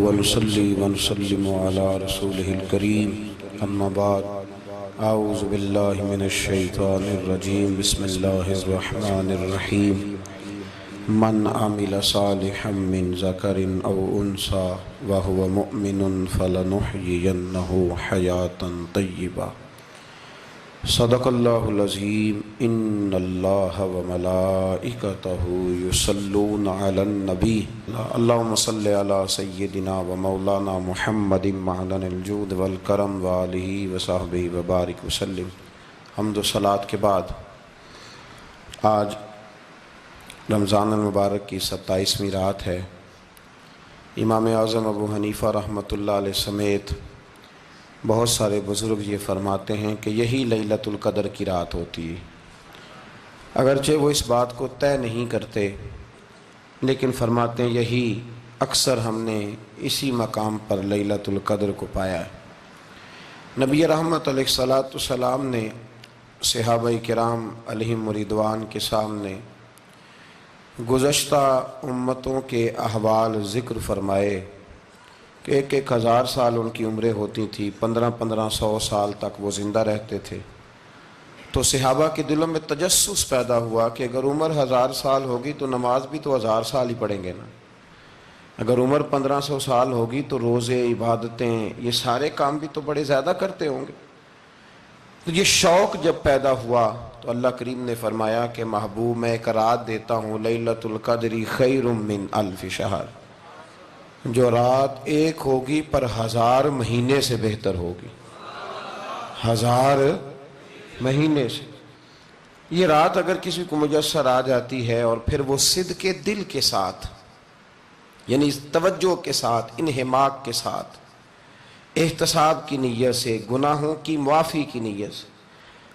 ونصلي ونسلم على رسوله الكريم أما بعد أعوذ بالله من الشيطان الرجيم بسم الله الرحمن الرحيم من عمل صالحا من ذكر أو أنثى وهو مؤمن فلنحيينه حياة طيبة صدق الله العظيم إن الله وملائكته يصلون على النبي اللهم صل على سيدنا ومولانا محمد معدن الجود والكرم وآله وصحبه وبارك وسلم۔ حمد و صلاۃ کے بعد آج رمضان المبارک کی 27ویں رات ہے۔ امام اعظم ابو حنیفہ رحمۃ اللہ علیہ سمیت بہت سارے بزرگ یہ فرماتے ہیں کہ یہی لیلۃ القدر کی رات ہوتی ہے، اگرچہ وہ اس بات کو طے نہیں کرتے لیکن فرماتے ہیں یہی اکثر ہم نے اسی مقام پر لیلۃ القدر کو پایا ہے۔ نبی رحمت علیہ الصلاۃ والسلام نے صحابہ کرام علیہم رضوان کے سامنے گزشتہ امتوں کے احوال ذکر فرمائے کہ 1,000 سال ان کی عمریں ہوتی تھی، 1500 سال تک وہ زندہ رہتے تھے۔ تو صحابہ کے دلوں میں تجسس پیدا ہوا کہ اگر عمر 1000 سال ہوگی تو نماز بھی تو 1000 سال ہی پڑھیں گے نا، اگر عمر 1500 سال ہوگی تو روزے، عبادتیں، یہ سارے کام بھی تو بڑے زیادہ کرتے ہوں گے۔ تو یہ شوق جب پیدا ہوا تو اللہ کریم نے فرمایا کہ محبوب میں ایک رات دیتا ہوں، لیلۃ القدر خیر من الف شہر، جو رات ایک ہوگی پر 1000 مہینے سے بہتر ہوگی، 1000 مہینے سے۔ یہ رات اگر کسی کو میسر آ جاتی ہے اور پھر وہ صدق دل کے ساتھ، یعنی توجہ کے ساتھ، انہماک کے ساتھ، احتساب کی نیت سے، گناہوں کی معافی کی نیت سے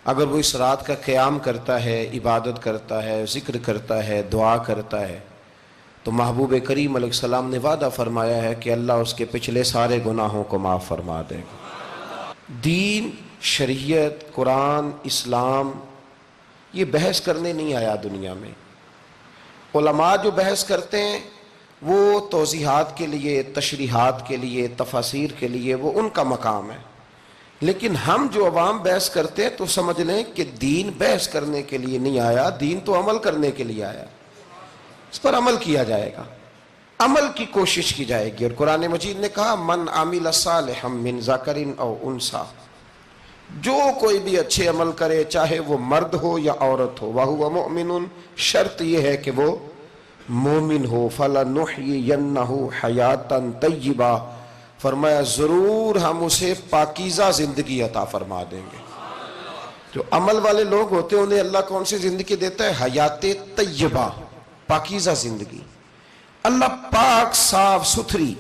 اگر وہ اس رات کا قیام کرتا ہے، عبادت کرتا ہے، ذکر کرتا ہے، دعا کرتا ہے، تو محبوب کریم علیہ السلام نے وعدہ فرمایا ہے کہ اللہ اس کے پچھلے سارے گناہوں کو معاف فرما دے گا۔ دین، شریعت، قرآن، اسلام یہ بحث کرنے نہیں آیا دنیا میں۔ علماء جو بحث کرتے ہیں وہ توضیحات کے لیے، تشریحات کے لیے، تفاسیر کے لیے، وہ ان کا مقام ہے، لیکن ہم جو عوام بحث کرتے ہیں تو سمجھ لیں کہ دین بحث کرنے کے لیے نہیں آیا، دین تو عمل کرنے کے لیے آیا، اس پر عمل کیا جائے گا، عمل کی کوشش کی جائے گی۔ اور قرآن مجید نے کہا من عمل صالحا من ذکر او انثی، جو کوئی بھی اچھے عمل کرے چاہے وہ مرد ہو یا عورت ہو، وہو مؤمن، شرط یہ ہے کہ وہ مومن ہو، فلنحیینہ حیاتا طیبہ، فرمایا ضرور ہم اسے پاکیزہ زندگی عطا فرما دیں گے۔ جو عمل والے لوگ ہوتے ہیں انہیں اللہ کون سی زندگی دیتا ہے؟ حیات طیبہ، پاکیزہ زندگی۔ اللہ پاک، صاف ستھری،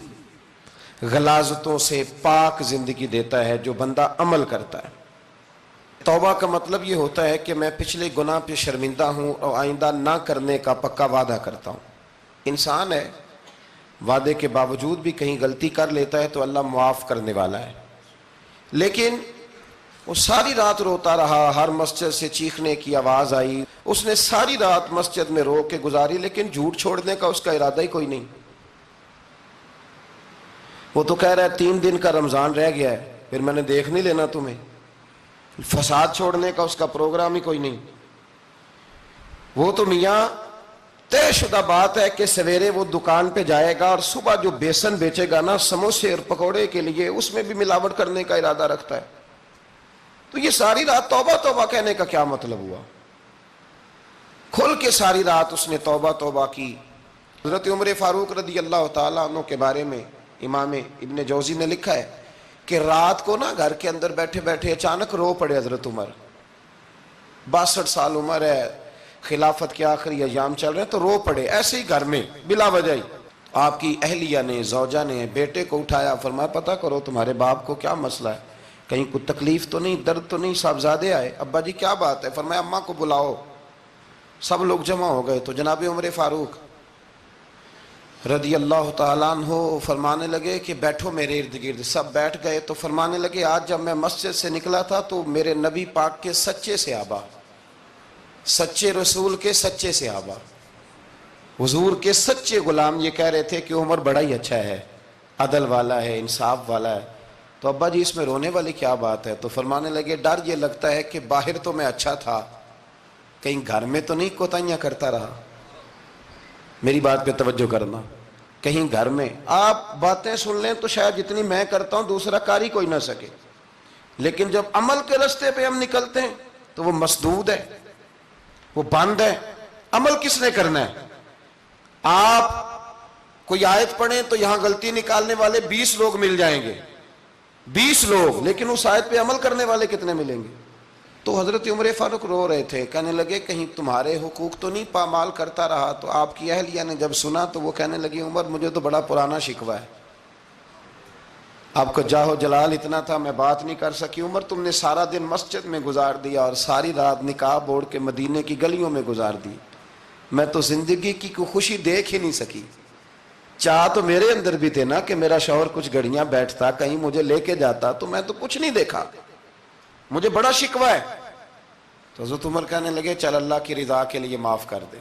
غلاظتوں سے پاک زندگی دیتا ہے جو بندہ عمل کرتا ہے۔ توبہ کا مطلب یہ ہوتا ہے کہ میں پچھلے گناہ پہ شرمندہ ہوں اور آئندہ نہ کرنے کا پکا وعدہ کرتا ہوں۔ انسان ہے، وعدے کے باوجود بھی کہیں غلطی کر لیتا ہے تو اللہ معاف کرنے والا ہے، لیکن وہ ساری رات روتا رہا، ہر مسجد سے چیخنے کی آواز آئی، اس نے ساری رات مسجد میں رو کے گزاری، لیکن جھوٹ چھوڑنے کا اس کا ارادہ ہی کوئی نہیں۔ وہ تو کہہ رہا ہے 3 دن کا رمضان رہ گیا ہے، پھر میں نے دیکھ نہیں لینا تمہیں۔ فساد چھوڑنے کا اس کا پروگرام ہی کوئی نہیں۔ وہ تو میاں طے شدہ بات ہے کہ سویرے وہ دکان پہ جائے گا اور صبح جو بیسن بیچے گا نا سموسے اور پکوڑے کے لیے، اس میں بھی ملاوٹ کرنے کا ارادہ رکھتا ہے۔ تو یہ ساری رات توبہ توبہ کہنے کا کیا مطلب ہوا؟ کھل کے ساری رات اس نے توبہ توبہ کی۔ حضرت عمر فاروق رضی اللہ تعالیٰ عنہ کے بارے میں امام ابن جوزی نے لکھا ہے کہ رات کو نا گھر کے اندر بیٹھے بیٹھے اچانک رو پڑے حضرت عمر، 62 سال عمر ہے، خلافت کے آخری ایام چل رہے ہیں، تو رو پڑے ایسے ہی گھر میں بلا وجہ ہی۔ آپ کی اہلیہ نے، زوجہ نے بیٹے کو اٹھایا، فرمایا پتہ کرو تمہارے باپ کو کیا مسئلہ ہے، کہیں کوئی تکلیف تو نہیں، درد تو نہیں، صاحبزادے آئے، ابا جی کیا بات ہے؟ فرمایا اماں کو بلاؤ۔ سب لوگ جمع ہو گئے تو جناب عمر فاروق رضی اللہ تعالیٰ عنہ فرمانے لگے کہ بیٹھو میرے ارد گرد۔ سب بیٹھ گئے تو فرمانے لگے آج جب میں مسجد سے نکلا تھا تو میرے نبی پاک کے سچے صحابہ، سچے رسول کے سچے صحابہ، حضور کے سچے غلام یہ کہہ رہے تھے کہ عمر بڑا ہی اچھا ہے، عدل والا ہے، انصاف والا ہے، تو ابا جی اس میں رونے والی کیا بات ہے؟ تو فرمانے لگے ڈر یہ لگتا ہے کہ باہر تو میں اچھا تھا، کہیں گھر میں تو نہیں کوتاہیاں کرتا رہا۔ میری بات پہ توجہ کرنا، کہیں گھر میں آپ باتیں سن لیں تو شاید جتنی میں کرتا ہوں دوسرا کاری کوئی نہ سکے، لیکن جب عمل کے راستے پہ ہم نکلتے ہیں تو وہ مسدود ہے، وہ بند ہے۔ عمل کس نے کرنا ہے؟ آپ کوئی آیت پڑھیں تو یہاں غلطی نکالنے والے 20 لوگ مل جائیں گے، 20 لوگ، لیکن اس آیت پہ عمل کرنے والے کتنے ملیں گے؟ تو حضرت عمر فاروق رو رہے تھے، کہنے لگے کہیں تمہارے حقوق تو نہیں پامال کرتا رہا؟ تو آپ کی اہلیہ نے جب سنا تو وہ کہنے لگی عمر مجھے تو بڑا پرانا شکوہ ہے، آپ کو جاہ و جلال اتنا تھا میں بات نہیں کر سکی۔ عمر تم نے سارا دن مسجد میں گزار دیا اور ساری رات نقاب اوڑھ کے مدینے کی گلیوں میں گزار دی، میں تو زندگی کی کوئی خوشی دیکھ ہی نہیں سکی۔ چاہ تو میرے اندر بھی تھے نا کہ میرا شوہر کچھ گھڑیاں بیٹھتا، کہیں مجھے لے کے جاتا، تو میں تو کچھ نہیں دیکھا، مجھے بڑا شکوہ ہے۔ تو حضرت عمر کہنے لگے چل اللہ کی رضا کے لیے معاف کر دے۔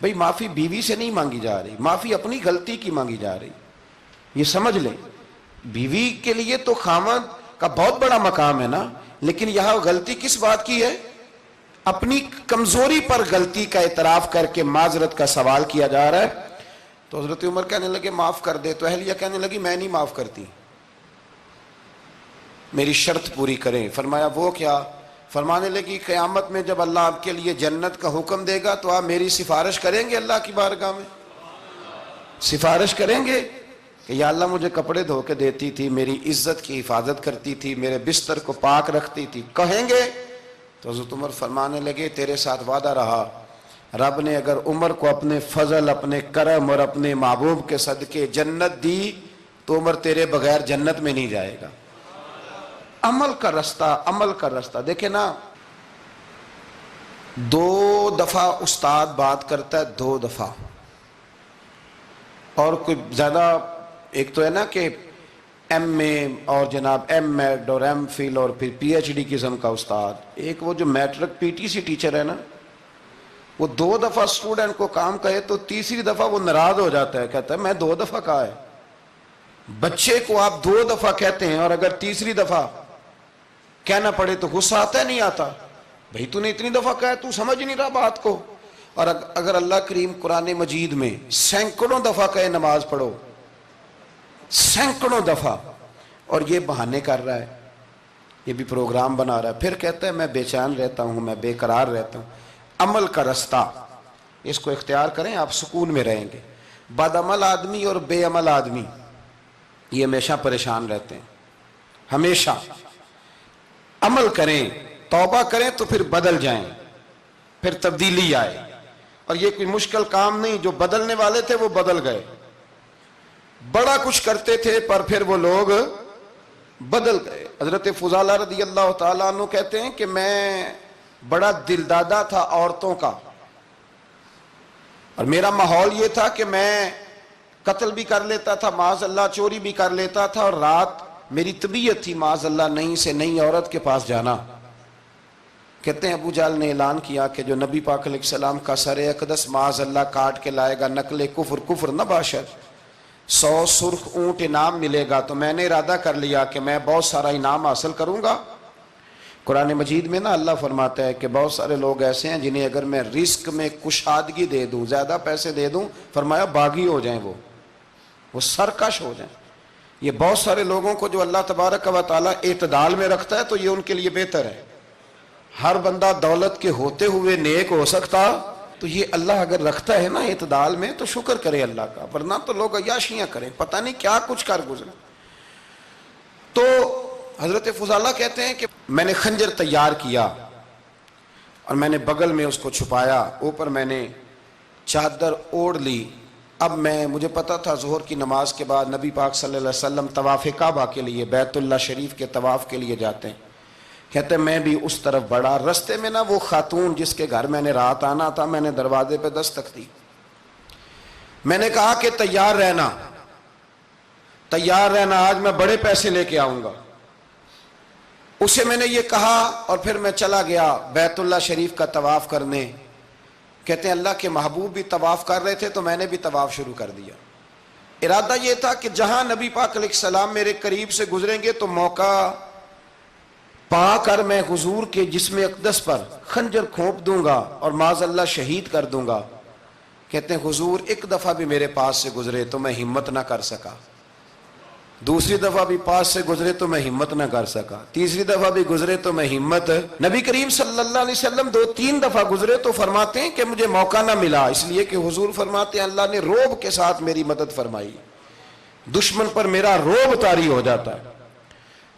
بھئی معافی بیوی سے نہیں مانگی جا رہی، معافی اپنی غلطی کی مانگی جا رہی، یہ سمجھ لیں۔ بیوی کے لیے تو خاوند کا بہت بڑا مقام ہے نا، لیکن یہاں غلطی کس بات کی ہے؟ اپنی کمزوری پر غلطی کا اعتراف کر کے معذرت کا سوال کیا جا رہا ہے۔ تو حضرت عمر کہنے لگے معاف کر دے، تو اہلیہ کہنے لگی میں نہیں معاف کرتی، میری شرط پوری کریں۔ فرمایا وہ کیا؟ فرمانے لگی قیامت میں جب اللہ آپ کے لیے جنت کا حکم دے گا تو آپ میری سفارش کریں گے اللہ کی بارگاہ میں؟ سفارش کریں گے کہ یا اللہ مجھے کپڑے دھو کے دیتی تھی، میری عزت کی حفاظت کرتی تھی، میرے بستر کو پاک رکھتی تھی، کہیں گے؟ تو حضرت عمر فرمانے لگے تیرے ساتھ وعدہ رہا، رب نے اگر عمر کو اپنے فضل، اپنے کرم اور اپنے محبوب کے صدقے جنت دی تو عمر تیرے بغیر جنت میں نہیں جائے گا۔ عمل کا رستہ، عمل کا رستہ دیکھیں نا، 2 دفعہ استاد بات کرتا ہے، 2 دفعہ، اور کوئی زیادہ، ایک تو ہے نا کہ ایم اے اور جناب ایم ایڈ اور ایم فل اور پھر پی ایچ ڈی قسم کا استاد، ایک وہ جو matric P T C teacher ہے نا، وہ 2 دفعہ اسٹوڈنٹ کو کام کہے تو تیسری دفعہ وہ ناراض ہو جاتا ہے، کہتا ہے میں 2 دفعہ کہا ہے۔ بچے کو آپ 2 دفعہ کہتے ہیں اور اگر تیسری دفعہ کہنا پڑے تو غصہ آتا ہے نہیں آتا؟ بھئی تو نے اتنی دفعہ کہا تو سمجھ نہیں رہا بات کو۔ اور اگر اللہ کریم قرآن مجید میں سینکڑوں دفعہ کہے نماز پڑھو، سینکڑوں دفعہ، اور یہ بہانے کر رہا ہے، یہ بھی پروگرام بنا رہا ہے، پھر کہتا ہے میں بے چین رہتا ہوں، میں بے قرار رہتا ہوں۔ عمل کا رستہ اس کو اختیار کریں، آپ سکون میں رہیں گے۔ بد عمل آدمی اور بے عمل آدمی یہ ہمیشہ پریشان رہتے ہیں، ہمیشہ۔ عمل کریں، توبہ کریں تو پھر بدل جائیں، پھر تبدیلی آئے، اور یہ کوئی مشکل کام نہیں، جو بدلنے والے تھے وہ بدل گئے، بڑا کچھ کرتے تھے پر پھر وہ لوگ بدل گئے۔ حضرت فضالہ رضی اللہ تعالیٰ عنہ کہتے ہیں کہ میں بڑا دلدادہ تھا عورتوں کا، اور میرا ماحول یہ تھا کہ میں قتل بھی کر لیتا تھا، معاذ اللہ چوری بھی کر لیتا تھا، اور رات میری طبیعت تھی معاذ اللہ نئی سے نئی عورت کے پاس جانا۔ کہتے ہیں ابو جہل نے اعلان کیا کہ جو نبی پاک علیہ السلام کا سر اقدس معاذ اللہ کاٹ کے لائے گا، نقل کفر کفر نہ باشد، 100 سرخ اونٹ انعام ملے گا۔ تو میں نے ارادہ کر لیا کہ میں بہت سارا انعام حاصل کروں گا۔ قرآن مجید میں نا اللہ فرماتا ہے کہ بہت سارے لوگ ایسے ہیں جنہیں اگر میں رزق میں کشادگی دے دوں، زیادہ پیسے دے دوں، فرمایا باغی ہو جائیں، وہ سرکش ہو جائیں۔ یہ بہت سارے لوگوں کو جو اللہ تبارک و تعالیٰ اعتدال میں رکھتا ہے تو یہ ان کے لیے بہتر ہے۔ ہر بندہ دولت کے ہوتے ہوئے نیک ہو سکتا، تو یہ اللہ اگر رکھتا ہے نا اعتدال میں تو شکر کرے اللہ کا، ورنہ تو لوگ عیاشیاں کریں، پتہ نہیں کیا کچھ کر گزرے۔ تو حضرت فضالہ کہتے ہیں کہ میں نے خنجر تیار کیا اور میں نے بغل میں اس کو چھپایا، اوپر میں نے چادر اوڑھ لی۔ اب مجھے پتا تھا ظہر کی نماز کے بعد نبی پاک صلی اللہ علیہ وسلم طواف کعبہ کے لیے، بیت اللہ شریف کے طواف کے لیے جاتے ہیں۔ کہتے ہیں میں بھی اس طرف بڑھا، رستے میں نا وہ خاتون جس کے گھر میں نے رات آنا تھا، میں نے دروازے پہ دستک دی، میں نے کہا کہ تیار رہنا، تیار رہنا، آج میں بڑے پیسے لے کے آؤں گا۔ اسے میں نے یہ کہا اور پھر میں چلا گیا بیت اللہ شریف کا طواف کرنے۔ کہتے ہیں اللہ کے محبوب بھی طواف کر رہے تھے تو میں نے بھی طواف شروع کر دیا۔ ارادہ یہ تھا کہ جہاں نبی پاک علیہ السلام میرے قریب سے گزریں گے تو موقع پا کر میں حضور کے جسم اقدس پر خنجر کھونپ دوں گا اور معاذ اللہ شہید کر دوں گا۔ کہتے ہیں حضور ایک دفعہ بھی میرے پاس سے گزرے تو میں ہمت نہ کر سکا، دوسری دفعہ بھی پاس سے گزرے تو میں ہمت نہ کر سکا، تیسری دفعہ بھی گزرے تو میں ہمت، نبی کریم صلی اللہ علیہ وسلم 2-3 دفعہ گزرے تو فرماتے ہیں کہ مجھے موقع نہ ملا، اس لیے کہ حضور فرماتے ہیں اللہ نے روب کے ساتھ میری مدد فرمائی، دشمن پر میرا روب طاری ہو جاتا ہے۔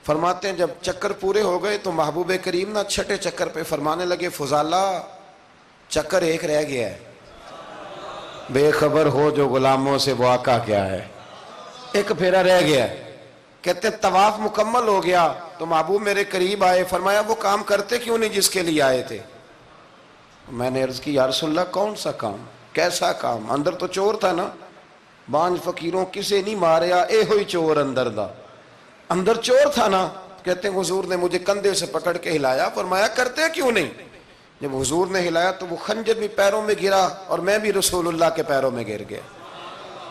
فرماتے ہیں جب چکر پورے ہو گئے تو محبوب کریم نہ چھٹے چکر پہ فرمانے لگے فضالہ چکر ایک رہ گیا ہے، بے خبر ہو جو غلاموں سے وہ آقا کیا ہے، ایک پھیرا رہ گیا ہے۔ کہتے طواف مکمل ہو گیا تو محبوب میرے قریب آئے، فرمایا وہ کام کرتے کیوں نہیں جس کے لیے آئے تھے؟ میں نے عرض کی یا رسول اللہ کون سا کام، کیسا کام؟ اندر تو چور تھا نا، بانج فقیروں کسے نہیں ماریا اے ہوئی چور اندر دا، اندر چور تھا نا۔ کہتے ہیں حضور نے مجھے کندھے سے پکڑ کے ہلایا، فرمایا کرتے کیوں نہیں؟ جب حضور نے ہلایا تو وہ خنجر بھی پیروں میں گرا اور میں بھی رسول اللہ کے پیروں میں گر گیا۔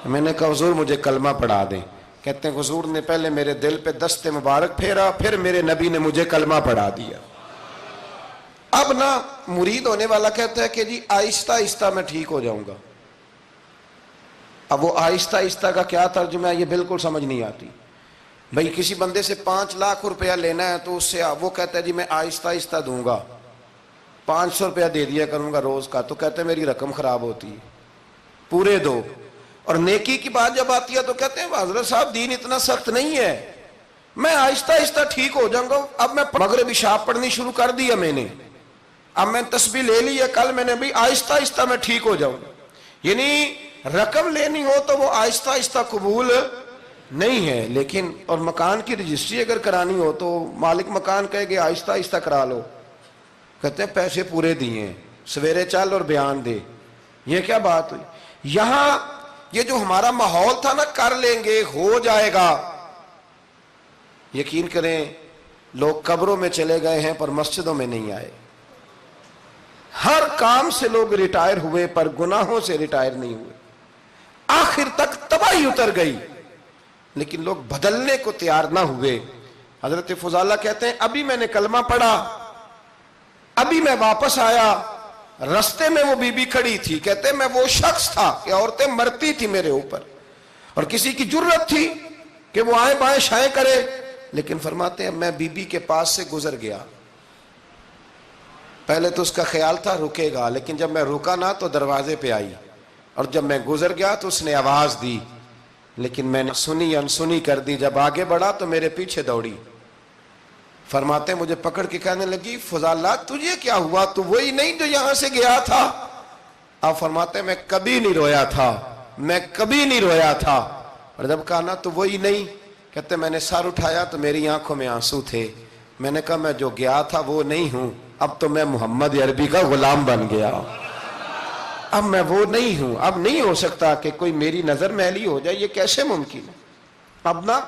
میں نے کہا حضور مجھے کلمہ پڑھا دیں۔ کہتے ہیں حضور نے پہلے میرے دل پہ دست مبارک پھیرا، پھر میرے نبی نے مجھے کلمہ پڑھا دیا۔ اب نہ مرید ہونے والا کہتا ہے کہ جی آہستہ آہستہ میں ٹھیک ہو جاؤں گا، اب وہ آہستہ آہستہ کا کیا ترجمہ ہے یہ بالکل سمجھ نہیں آتی۔ بھئی کسی بندے سے 5 لاکھ روپیہ لینا ہے تو اس سے وہ کہتا ہے جی میں آہستہ آہستہ دوں گا، 500 روپیہ دے دیا کروں گا روز کا، تو کہتے ہیں میری رقم خراب ہوتی ہے، پورے دو۔ اور نیکی کی بات جب آتی ہے تو کہتے ہیں حضرت صاحب دین اتنا سخت نہیں ہے، میں آہستہ آہستہ ٹھیک ہو جاؤں گا۔ اب میں مغرب عشاء پڑھنی شروع کر دیا میں نے، اب میں تسبیح لے لی ہے، کل میں نے بھی آہستہ آہستہ میں ٹھیک ہو جاؤں گا۔ یعنی رقم لینی ہو تو وہ آہستہ آہستہ قبول نہیں ہے، لیکن اور مکان کی رجسٹری اگر کرانی ہو تو مالک مکان کہے گے آہستہ آہستہ کرا لو، کہتے ہیں پیسے پورے دیے ہیں، سویرے چل اور بیان دے۔ یہ کیا بات ہوئی؟ یہاں یہ جو ہمارا ماحول تھا نا کر لیں گے ہو جائے گا، یقین کریں لوگ قبروں میں چلے گئے ہیں پر مسجدوں میں نہیں آئے، ہر کام سے لوگ ریٹائر ہوئے پر گناہوں سے ریٹائر نہیں ہوئے، آخر تک تباہی اتر گئی لیکن لوگ بدلنے کو تیار نہ ہوئے۔ حضرت فضالہ کہتے ہیں ابھی میں نے کلمہ پڑھا، ابھی میں واپس آیا، رستے میں وہ بی بی کھڑی تھی، کہتے ہیں میں وہ شخص تھا کہ عورتیں مرتی تھی میرے اوپر اور کسی کی جرت تھی کہ وہ آئیں بائیں شائیں کرے، لیکن فرماتے ہیں میں بی بی کے پاس سے گزر گیا، پہلے تو اس کا خیال تھا رکے گا، لیکن جب میں رکا نہ تو دروازے پہ آئی، اور جب میں گزر گیا تو اس نے آواز دی، لیکن میں نے سنی انسنی کر دی، جب آگے بڑھا تو میرے پیچھے دوڑی۔ فرماتے ہیں مجھے پکڑ کے کہنے لگی فضالہ تجھے کیا ہوا، تو وہی نہیں جو یہاں سے گیا تھا؟ آپ فرماتے ہیں میں کبھی نہیں رویا تھا، میں کبھی نہیں رویا تھا، اور جب کہا نا تو وہی نہیں، کہتے میں نے سر اٹھایا تو میری آنکھوں میں آنسو تھے، میں نے کہا میں جو گیا تھا وہ نہیں ہوں، اب تو میں محمد عربی کا غلام بن گیا، اب میں وہ نہیں ہوں، اب نہیں ہو سکتا کہ کوئی میری نظر میلی ہو جائے، یہ کیسے ممکن ہے؟ اب نا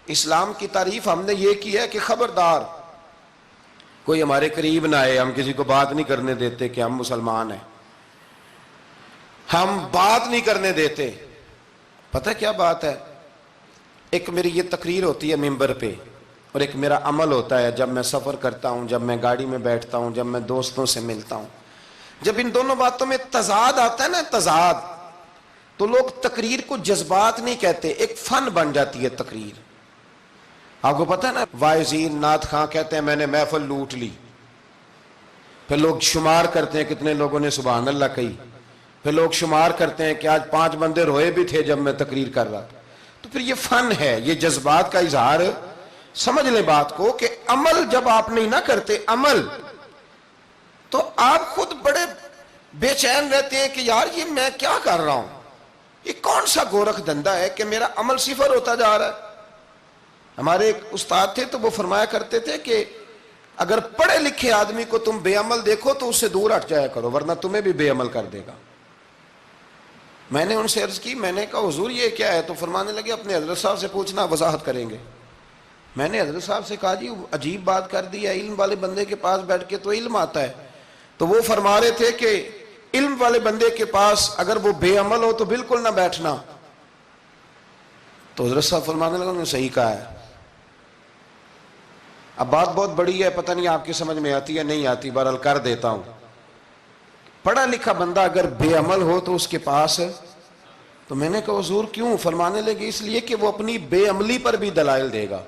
اسلام کی تعریف ہم نے یہ کی ہے کہ خبردار کوئی ہمارے قریب نہ آئے، ہم کسی کو بات نہیں کرنے دیتے کہ ہم مسلمان ہیں، ہم بات نہیں کرنے دیتے۔ پتہ کیا بات ہے، ایک میری یہ تقریر ہوتی ہے ممبر پہ اور ایک میرا عمل ہوتا ہے جب میں سفر کرتا ہوں، جب میں گاڑی میں بیٹھتا ہوں، جب میں دوستوں سے ملتا ہوں، جب ان دونوں باتوں میں تضاد آتا ہے نا، تضاد، تو لوگ تقریر کو جذبات نہیں کہتے، ایک فن بن جاتی ہے تقریر۔ آپ کو پتہ ہے نا وائزین نعت خواں کہتے ہیں میں نے محفل لوٹ لی، پھر لوگ شمار کرتے ہیں کتنے لوگوں نے سبحان اللہ کہی، پھر لوگ شمار کرتے ہیں کہ آج 5 بندے روئے بھی تھے جب میں تقریر کر رہا تھا، تو پھر یہ فن ہے، یہ جذبات کا اظہار۔ سمجھ لیں بات کو کہ عمل جب آپ نہیں نہ کرتے عمل، تو آپ خود بڑے بے چین رہتے ہیں کہ یار یہ میں کیا کر رہا ہوں، یہ کون سا گورکھ دھندا ہے کہ میرا عمل صفر ہوتا جا رہا ہے۔ ہمارے ایک استاد تھے تو وہ فرمایا کرتے تھے کہ اگر پڑھے لکھے آدمی کو تم بے عمل دیکھو تو اس سے دور ہٹ جایا کرو ورنہ تمہیں بھی بے عمل کر دے گا۔ میں نے ان سے عرض کی، میں نے کہا حضور یہ کیا ہے؟ تو فرمانے لگے اپنے حضرت صاحب سے پوچھنا، وضاحت کریں گے۔ میں نے حضرت صاحب سے کہا جی عجیب بات کر دی ہے، علم والے بندے کے پاس بیٹھ کے تو علم آتا ہے، تو وہ فرما رہے تھے کہ علم والے بندے کے پاس اگر وہ بے عمل ہو تو بالکل نہ بیٹھنا، تو حضرت صاحب فرمانے لگا انہوں نے صحیح کہا ہے. اب بات بہت بڑی ہے، پتہ نہیں آپ کی سمجھ میں آتی ہے نہیں آتی، بہرحال کر دیتا ہوں. پڑھا لکھا بندہ اگر بے عمل ہو تو اس کے پاس، تو میں نے کہا حضور کیوں؟ فرمانے لگے اس لیے کہ وہ اپنی بے عملی پر بھی دلائل دے گا،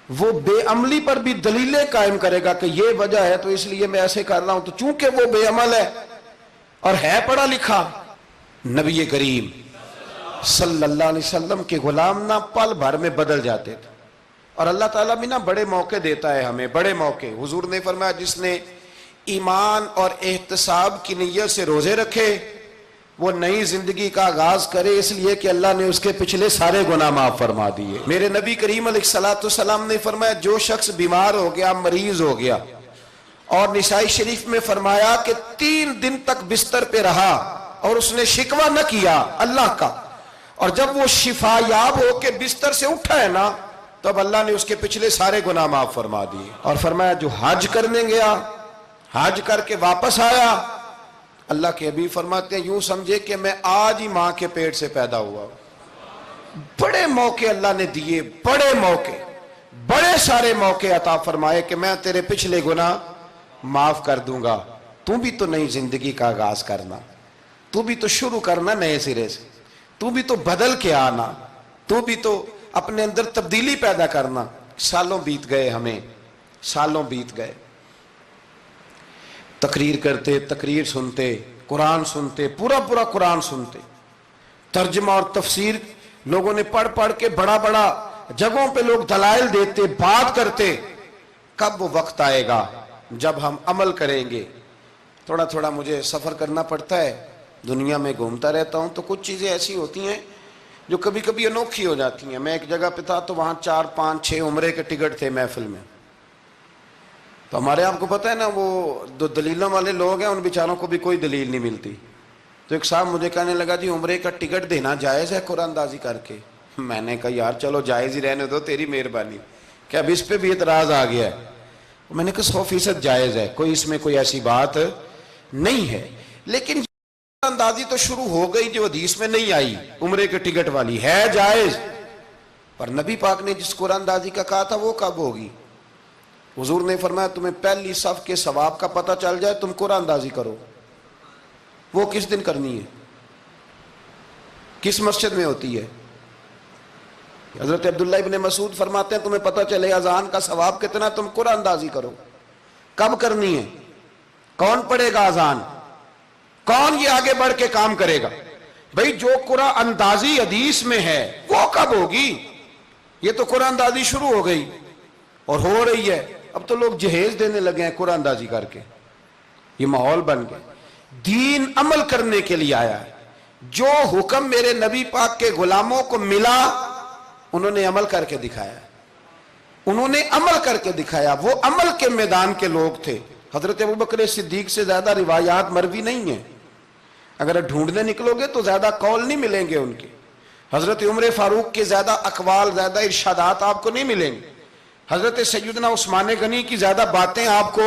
وہ بے عملی پر بھی دلیلیں قائم کرے گا کہ یہ وجہ ہے تو اس لیے میں ایسے کر رہا ہوں. تو چونکہ وہ بے عمل ہے اور ہے پڑھا لکھا، نبی کریم صلی اللہ علیہ وسلم کے غلام نہ پل بھر میں بدل جاتے تھے. اور اللہ تعالیٰ بھی نا بڑے موقع دیتا ہے ہمیں، بڑے موقع. حضور نے فرمایا جس نے ایمان اور احتساب کی نیت سے روزے رکھے وہ نئی زندگی کا آغاز کرے، اس لیے کہ اللہ نے اس کے پچھلے سارے گناہ معاف فرما دیے. میرے نبی کریم علیہ السلام نے فرمایا جو شخص بیمار ہو گیا، مریض ہو گیا، اور نسائی شریف میں فرمایا کہ 3 دن تک بستر پہ رہا اور اس نے شکوہ نہ کیا اللہ کا، اور جب وہ شفا یاب ہو کے بستر سے اٹھا ہے نا، تب اللہ نے اس کے پچھلے سارے گناہ معاف فرما دیے. اور فرمایا جو حج کرنے گیا، حج کر کے واپس آیا، اللہ کے حبیب فرماتے ہیں یوں سمجھے کہ میں آج ہی ماں کے پیٹ سے پیدا ہوا. بڑے موقع اللہ نے دیے، بڑے موقع، بڑے سارے موقع عطا فرمائے کہ میں تیرے پچھلے گناہ معاف کر دوں گا. تو بھی تو نئی زندگی کا آغاز کرنا، تو بھی تو شروع کرنا نئے سرے سے، تو بھی تو بدل کے آنا، تو بھی تو اپنے اندر تبدیلی پیدا کرنا. سالوں بیت گئے، ہمیں سالوں بیت گئے، تقریر کرتے، تقریر سنتے، قرآن سنتے، پورا قرآن سنتے، ترجمہ اور تفسیر لوگوں نے پڑھ پڑھ کے بڑا جگہوں پہ لوگ دلائل دیتے، بات کرتے. کب وہ وقت آئے گا جب ہم عمل کریں گے؟ تھوڑا مجھے سفر کرنا پڑتا ہے، دنیا میں گھومتا رہتا ہوں، تو کچھ چیزیں ایسی ہوتی ہیں جو کبھی کبھی انوکھی ہو جاتی ہیں. میں ایک جگہ پہ تھا تو وہاں 4 5 6 عمرے کے ٹکٹ تھے محفل میں. تو ہمارے آپ کو پتہ ہے نا وہ جو دلیلوں والے لوگ ہیں ان بیچاروں کو بھی کوئی دلیل نہیں ملتی. تو ایک صاحب مجھے کہنے لگا جی عمرے کا ٹکٹ دینا جائز ہے قرآن اندازی کر کے؟ میں نے کہا یار چلو جائز ہی رہنے دو، تیری مہربانی، کہ اب اس پہ بھی اعتراض آ گیا ہے. میں نے کہا 100% جائز ہے، کوئی اس میں کوئی ایسی بات نہیں ہے. لیکن اندازی تو شروع ہو گئی جو حدیث میں نہیں آئی، عمرے کے ٹکٹ والی ہے جائز، پر نبی پاک نے جس قرآن اندازی کا کہا تھا وہ کب ہوگی؟ حضور نے فرمایا تمہیں پہلی صف کے ثواب کا پتہ چل جائے تم قرآن اندازی کرو. وہ کس دن کرنی ہے؟ کس مسجد میں ہوتی ہے؟ حضرت عبداللہ ابن مسعود فرماتے ہیں تمہیں پتہ چلے اذان کا ثواب کتنا، تم قرآن اندازی کرو. کب کرنی ہے؟ کون پڑھے گا اذان؟ کون یہ آگے بڑھ کے کام کرے گا؟ بھئی جو قرآن اندازی حدیث میں ہے وہ کب ہوگی؟ یہ تو قرآن اندازی شروع ہو گئی اور ہو رہی ہے. اب تو لوگ جہیز دینے لگے ہیں قرآن اندازی کر کے، یہ ماحول بن گیا. دین عمل کرنے کے لیے آیا ہے. جو حکم میرے نبی پاک کے غلاموں کو ملا انہوں نے عمل کر کے دکھایا، انہوں نے عمل کر کے دکھایا. وہ عمل کے میدان کے لوگ تھے. حضرت ابوبکر صدیق سے زیادہ روایات مروی نہیں ہیں، اگر ڈھونڈنے نکلو گے تو زیادہ قول نہیں ملیں گے ان کے. حضرت عمر فاروق کے زیادہ اقوال، زیادہ ارشادات آپ کو نہیں ملیں گے. حضرت سیدنا عثمان غنی کی زیادہ باتیں آپ کو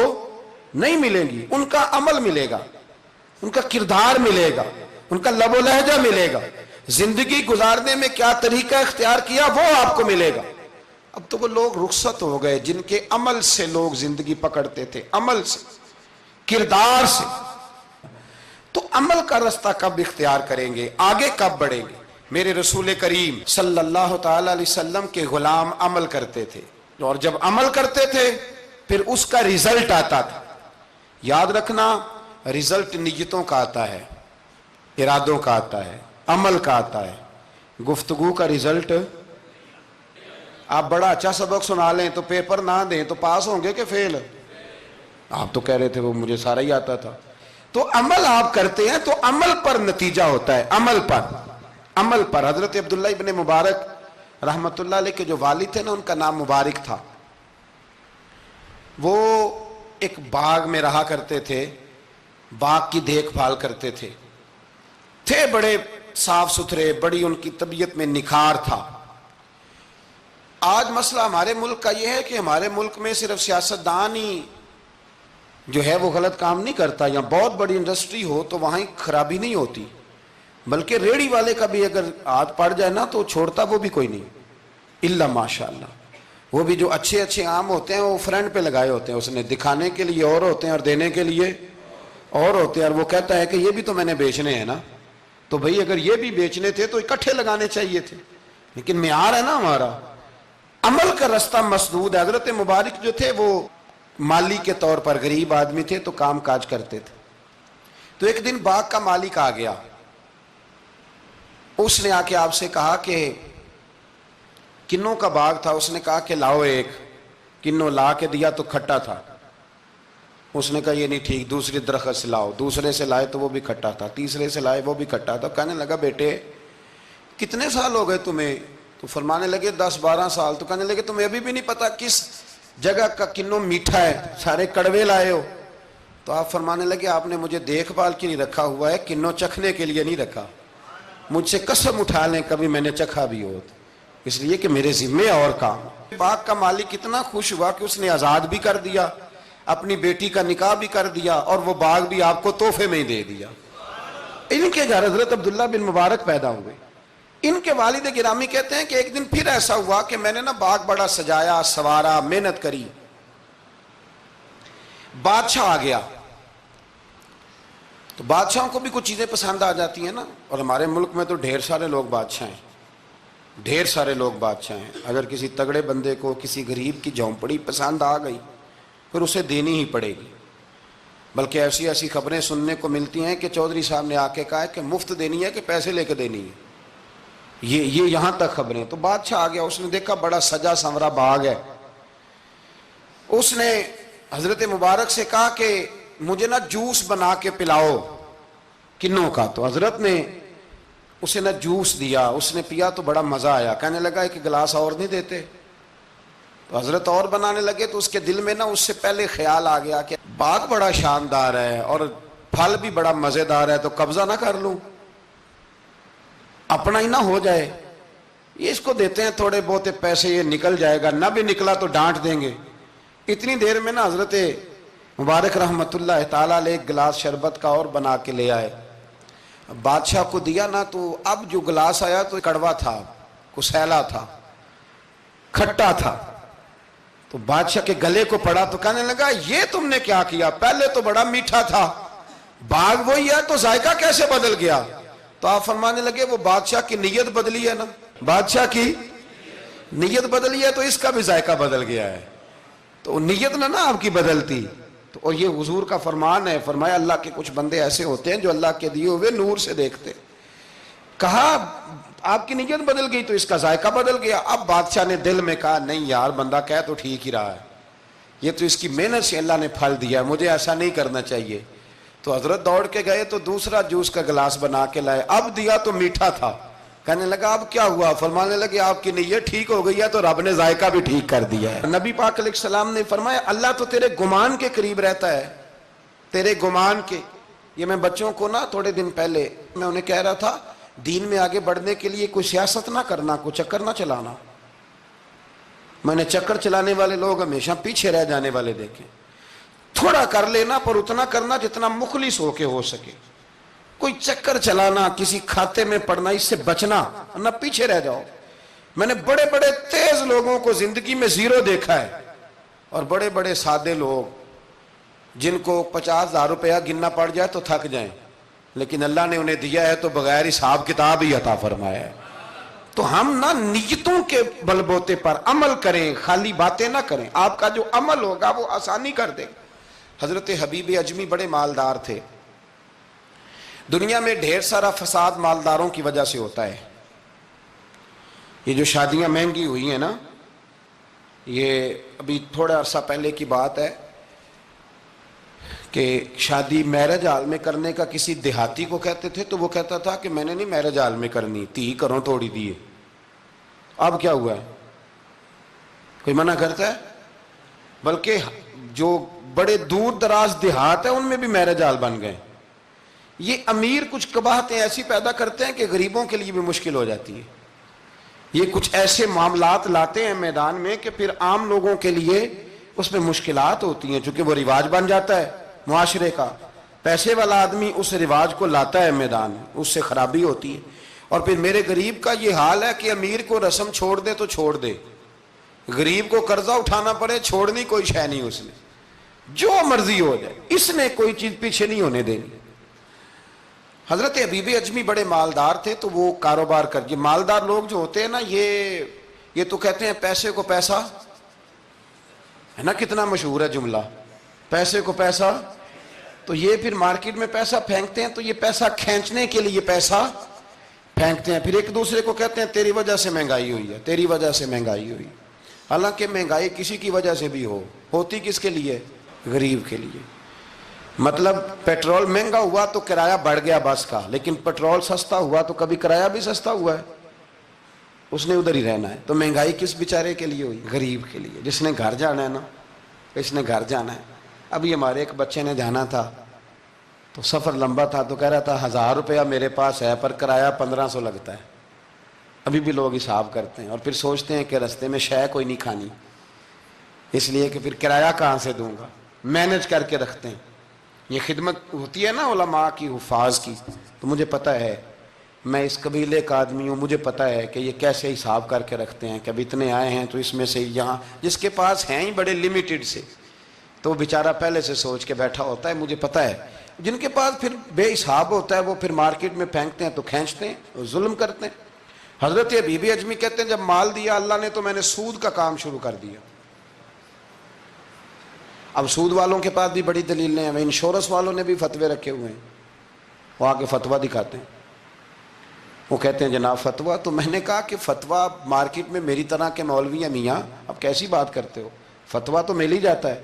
نہیں ملیں گی. ان کا عمل ملے گا، ان کا کردار ملے گا، ان کا لب و لہجہ ملے گا، زندگی گزارنے میں کیا طریقہ اختیار کیا وہ آپ کو ملے گا. اب تو وہ لوگ رخصت ہو گئے جن کے عمل سے لوگ زندگی پکڑتے تھے، عمل سے، کردار سے. تو عمل کا رستہ کب اختیار کریں گے؟ آگے کب بڑھیں گے؟ میرے رسول کریم صلی اللہ تعالی علیہ وسلم کے غلام عمل کرتے تھے، اور جب عمل کرتے تھے پھر اس کا رزلٹ آتا تھا. یاد رکھنا رزلٹ نیتوں کا آتا ہے، ارادوں کا آتا ہے، عمل کا آتا ہے. گفتگو کا رزلٹ، آپ بڑا اچھا سبق سنا لیں تو پیپر نہ دیں تو پاس ہوں گے کہ فیل؟ آپ تو کہہ رہے تھے وہ مجھے سارا ہی آتا تھا. تو عمل آپ کرتے ہیں تو عمل پر نتیجہ ہوتا ہے، عمل پر. حضرت عبداللہ ابن مبارک رحمت اللہ علیہ کے جو والد تھے نا ان کا نام مبارک تھا. وہ ایک باغ میں رہا کرتے تھے، باغ کی دیکھ بھال کرتے تھے بڑے صاف ستھرے، بڑی ان کی طبیعت میں نکھار تھا. آج مسئلہ ہمارے ملک کا یہ ہے کہ ہمارے ملک میں صرف سیاستدان ہی جو ہے وہ غلط کام نہیں کرتا، یا بہت بڑی انڈسٹری ہو تو وہاں خرابی نہیں ہوتی. بلکہ ریڑھی والے کا بھی اگر ہاتھ پڑ جائے نا تو چھوڑتا وہ بھی کوئی نہیں، الا ماشاء اللہ۔ وہ بھی جو اچھے اچھے آم ہوتے ہیں وہ فرنٹ پہ لگائے ہوتے ہیں، اس نے دکھانے کے لیے اور ہوتے ہیں اور دینے کے لیے اور ہوتے ہیں، اور وہ کہتا ہے کہ یہ بھی تو میں نے بیچنے ہیں نا، تو بھئی اگر یہ بھی بیچنے تھے تو اکٹھے لگانے چاہیے تھے، لیکن معیار ہے نا ہمارا، عمل کا رستہ مسدود ہے۔ حضرت مبارک جو تھے وہ مالی کے طور پر غریب آدمی تھے تو کام کاج کرتے تھے۔ تو ایک دن باغ کا مالک آ گیا، اس نے آ کے آپ سے کہا کہ کنوں کا باغ تھا، اس نے کہا کہ لاؤ ایک، کنوں لا کے دیا تو کھٹا تھا، اس نے کہا یہ نہیں ٹھیک، دوسری درخت سے لاؤ، دوسرے سے لائے تو وہ بھی کھٹا تھا، تیسرے سے لائے وہ بھی کھٹا تھا۔ کہنے لگا بیٹے کتنے سال ہو گئے تمہیں؟ تو فرمانے لگے 10-12 سال۔ تو کہنے لگے تمہیں ابھی بھی نہیں پتا کس جگہ کا کنوں میٹھا ہے، سارے کڑوے لائے ہو؟ تو آپ فرمانے لگے آپ نے مجھے دیکھ بھال کے نہیں رکھا ہوا ہے، کنوں چکھنے کے لیے نہیں رکھا، مجھ سے قسم اٹھا لیں کبھی میں نے چکھا بھی ہو، اس لیے کہ میرے ذمے اور کام۔ باغ کا مالک اتنا خوش ہوا کہ اس نے آزاد بھی کر دیا، اپنی بیٹی کا نکاح بھی کر دیا، اور وہ باغ بھی آپ کو تحفے میں ہی دے دیا۔ ان کے گھر حضرت عبداللہ بن مبارک پیدا ہوئے۔ ان کے والد گرامی کہتے ہیں کہ ایک دن پھر ایسا ہوا کہ میں نے نا باغ بڑا سجایا، سوارا، محنت کری، بادشاہ آ گیا۔ تو بادشاہوں کو بھی کچھ چیزیں پسند آ جاتی ہیں نا، اور ہمارے ملک میں تو ڈھیر سارے لوگ بادشاہ ہیں، ڈھیر سارے لوگ بادشاہ ہیں۔ اگر کسی تگڑے بندے کو کسی غریب کی جھونپڑی پسند آ گئی پھر اسے دینی ہی پڑے گی، بلکہ ایسی ایسی خبریں سننے کو ملتی ہیں کہ چودھری صاحب نے آ کے کہا ہے کہ مفت دینی ہے کہ پیسے لے کے دینی ہے، یہ یہاں تک خبریں۔ تو بادشاہ آ گیا، اس نے دیکھا بڑا سجا سنورا باغ ہے، اس نے حضرت مبارک سے کہا کہ مجھے نا جوس بنا کے پلاؤ کنوں کا۔ تو حضرت نے اسے نا جوس دیا، اس نے پیا تو بڑا مزہ آیا، کہنے لگا ایک گلاس اور نہیں دیتے؟ تو حضرت اور بنانے لگے تو اس کے دل میں نا اس سے پہلے خیال آ گیا کہ باغ بڑا شاندار ہے اور پھل بھی بڑا مزیدار ہے، تو قبضہ نہ کر لوں، اپنا ہی نہ ہو جائے، یہ اس کو دیتے ہیں تھوڑے بہت پیسے، یہ نکل جائے گا، نہ بھی نکلا تو ڈانٹ دیں گے۔ اتنی دیر میں نا حضرت مبارک رحمت اللہ تعالیٰ علیہ ایک گلاس شربت کا اور بنا کے لے آئے، بادشاہ کو دیا نا، تو اب جو گلاس آیا تو کڑوا تھا، کسیلا تھا، کھٹا تھا۔ تو بادشاہ کے گلے کو پڑا تو کہنے لگا یہ تم نے کیا کیا؟ پہلے تو بڑا میٹھا تھا، باغ وہی ہے تو ذائقہ کیسے بدل گیا؟ تو آپ فرمانے لگے وہ بادشاہ کی نیت بدلی ہے نا، بادشاہ کی نیت بدلی ہے تو اس کا بھی ذائقہ بدل گیا ہے، تو نیت نہ آپ کی بدلتی۔ تو اور یہ حضور کا فرمان ہے، فرمایا اللہ کے کچھ بندے ایسے ہوتے ہیں جو اللہ کے دیے ہوئے نور سے دیکھتے۔ کہا آپ کی نیت بدل گئی تو اس کا ذائقہ بدل گیا۔ اب بادشاہ نے دل میں کہا نہیں یار بندہ کہہ تو ٹھیک ہی رہا ہے، یہ تو اس کی محنت سے اللہ نے پھل دیا، مجھے ایسا نہیں کرنا چاہیے۔ تو حضرت دوڑ کے گئے تو دوسرا جوس کا گلاس بنا کے لائے، اب دیا تو میٹھا تھا، کہنے لگا اب کیا ہوا؟ فرمانے لگے آپ کی نیت ٹھیک ہو گئی ہے تو رب نے ذائقہ بھی ٹھیک کر دیا ہے۔ نبی پاک علیہ السلام نے فرمایا اللہ تو تیرے گمان کے قریب رہتا ہے، تیرے گمان کے۔ یہ میں بچوں کو نا تھوڑے دن پہلے میں انہیں کہہ رہا تھا دین میں آگے بڑھنے کے لیے کوئی سیاست نہ کرنا، کوئی چکر نہ چلانا۔ میں نے چکر چلانے والے لوگ ہمیشہ پیچھے رہ جانے والے دیکھے، تھوڑا کر لینا پر اتنا کرنا جتنا مخلص ہو کے ہو سکے، کوئی چکر چلانا، کسی کھاتے میں پڑنا، اس سے بچنا، نہ پیچھے رہ جاؤ۔ میں نے بڑے بڑے تیز لوگوں کو زندگی میں زیرو دیکھا ہے، اور بڑے بڑے سادے لوگ جن کو 50,000 روپیہ گننا پڑ جائے تو تھک جائیں، لیکن اللہ نے انہیں دیا ہے تو بغیر حساب کتاب ہی عطا فرمایا ہے۔ تو ہم نہ نیتوں کے بل بوتے پر عمل کریں، خالی باتیں نہ کریں، آپ کا جو عمل ہوگا وہ آسانی کر دے۔ حضرت حبیب اجمی بڑے مالدار تھے، دنیا میں ڈھیر سارا فساد مالداروں کی وجہ سے ہوتا ہے۔ یہ جو شادیاں مہنگی ہوئی ہیں نا، یہ ابھی تھوڑا عرصہ پہلے کی بات ہے کہ شادی میرج ہال میں کرنے کا کسی دیہاتی کو کہتے تھے تو وہ کہتا تھا کہ میں نے نہیں میرج ہال میں کرنی، تھی کروں توڑی دیے۔ اب کیا ہوا ہے؟ کوئی منع کرتا ہے؟ بلکہ جو بڑے دور دراز دیہات ہیں ان میں بھی میرج ہال بن گئے۔ یہ امیر کچھ قباحتیں ایسی پیدا کرتے ہیں کہ غریبوں کے لیے بھی مشکل ہو جاتی ہے۔ یہ کچھ ایسے معاملات لاتے ہیں میدان میں کہ پھر عام لوگوں کے لیے اس میں مشکلات ہوتی ہیں، چونکہ وہ رواج بن جاتا ہے معاشرے کا۔ پیسے والا آدمی اس رواج کو لاتا ہے میدان میں، اس سے خرابی ہوتی ہے۔ اور پھر میرے غریب کا یہ حال ہے کہ امیر کو رسم چھوڑ دے تو چھوڑ دے، غریب کو قرضہ اٹھانا پڑے، چھوڑنی کوئی شے نہیں اس نے، جو مرضی ہو جائے، اس نے کوئی چیز پیچھے نہیں ہونے دینی۔ حضرت حبیب اجمی بڑے مالدار تھے، تو وہ کاروبار کر، یہ مالدار لوگ جو ہوتے ہیں نا، یہ تو کہتے ہیں پیسے کو پیسہ، ہے نا، کتنا مشہور ہے جملہ، پیسے کو پیسہ، تو یہ پھر مارکیٹ میں پیسہ پھینکتے ہیں، تو یہ پیسہ کھینچنے کے لیے پیسہ پھینکتے ہیں، پھر ایک دوسرے کو کہتے ہیں تیری وجہ سے مہنگائی ہوئی ہے، تیری وجہ سے مہنگائی ہوئی۔ حالانکہ مہنگائی کسی کی وجہ سے بھی ہوتی کس کے لیے؟ غریب کے لیے۔ مطلب پیٹرول مہنگا ہوا تو کرایہ بڑھ گیا بس کا، لیکن پیٹرول سستا ہوا تو کبھی کرایہ بھی سستا ہوا ہے، اس نے ادھر ہی رہنا ہے۔ تو مہنگائی کس بیچارے کے لیے ہوئی؟ غریب کے لیے، جس نے گھر جانا ہے نا، اس نے گھر جانا ہے۔ ابھی ہمارے ایک بچے نے جانا تھا، تو سفر لمبا تھا، تو کہہ رہا تھا 1000 روپیہ میرے پاس ہے پر کرایہ 1500 لگتا ہے۔ ابھی بھی لوگ حساب کرتے ہیں اور پھر سوچتے ہیں کہ رستے میں شے کوئی نہیں کھانی، اس لیے کہ پھر کرایہ کہاں سے دوں گا، مینج کر کے رکھتے ہیں۔ یہ خدمت ہوتی ہے نا علماء کی، حفاظ کی، تو مجھے پتہ ہے، میں اس قبیلے کا آدمی ہوں، مجھے پتہ ہے کہ یہ کیسے حساب کر کے رکھتے ہیں کہ اب اتنے آئے ہیں تو اس میں سے یہاں، جس کے پاس ہیں ہی بڑے لمیٹڈ سے، تو وہ بیچارہ پہلے سے سوچ کے بیٹھا ہوتا ہے، مجھے پتہ ہے۔ جن کے پاس پھر بے حساب ہوتا ہے وہ پھر مارکیٹ میں پھینکتے ہیں تو کھینچتے ہیں، ظلم کرتے ہیں۔ حضرت حبیب اجمی کہتے ہیں جب مال دیا اللہ نے تو میں نے سود کا کام شروع کر دیا۔ اب سود والوں کے پاس بھی بڑی دلیلیں ہیں، انشورنس والوں نے بھی فتوے رکھے ہوئے ہیں، وہ آ کے فتویٰ دکھاتے ہیں، وہ کہتے ہیں جناب فتویٰ۔ تو میں نے کہا کہ فتویٰ مارکیٹ میں میری طرح کے مولوی ہیں میاں، اب کیسی بات کرتے ہو، فتویٰ تو مل ہی جاتا ہے،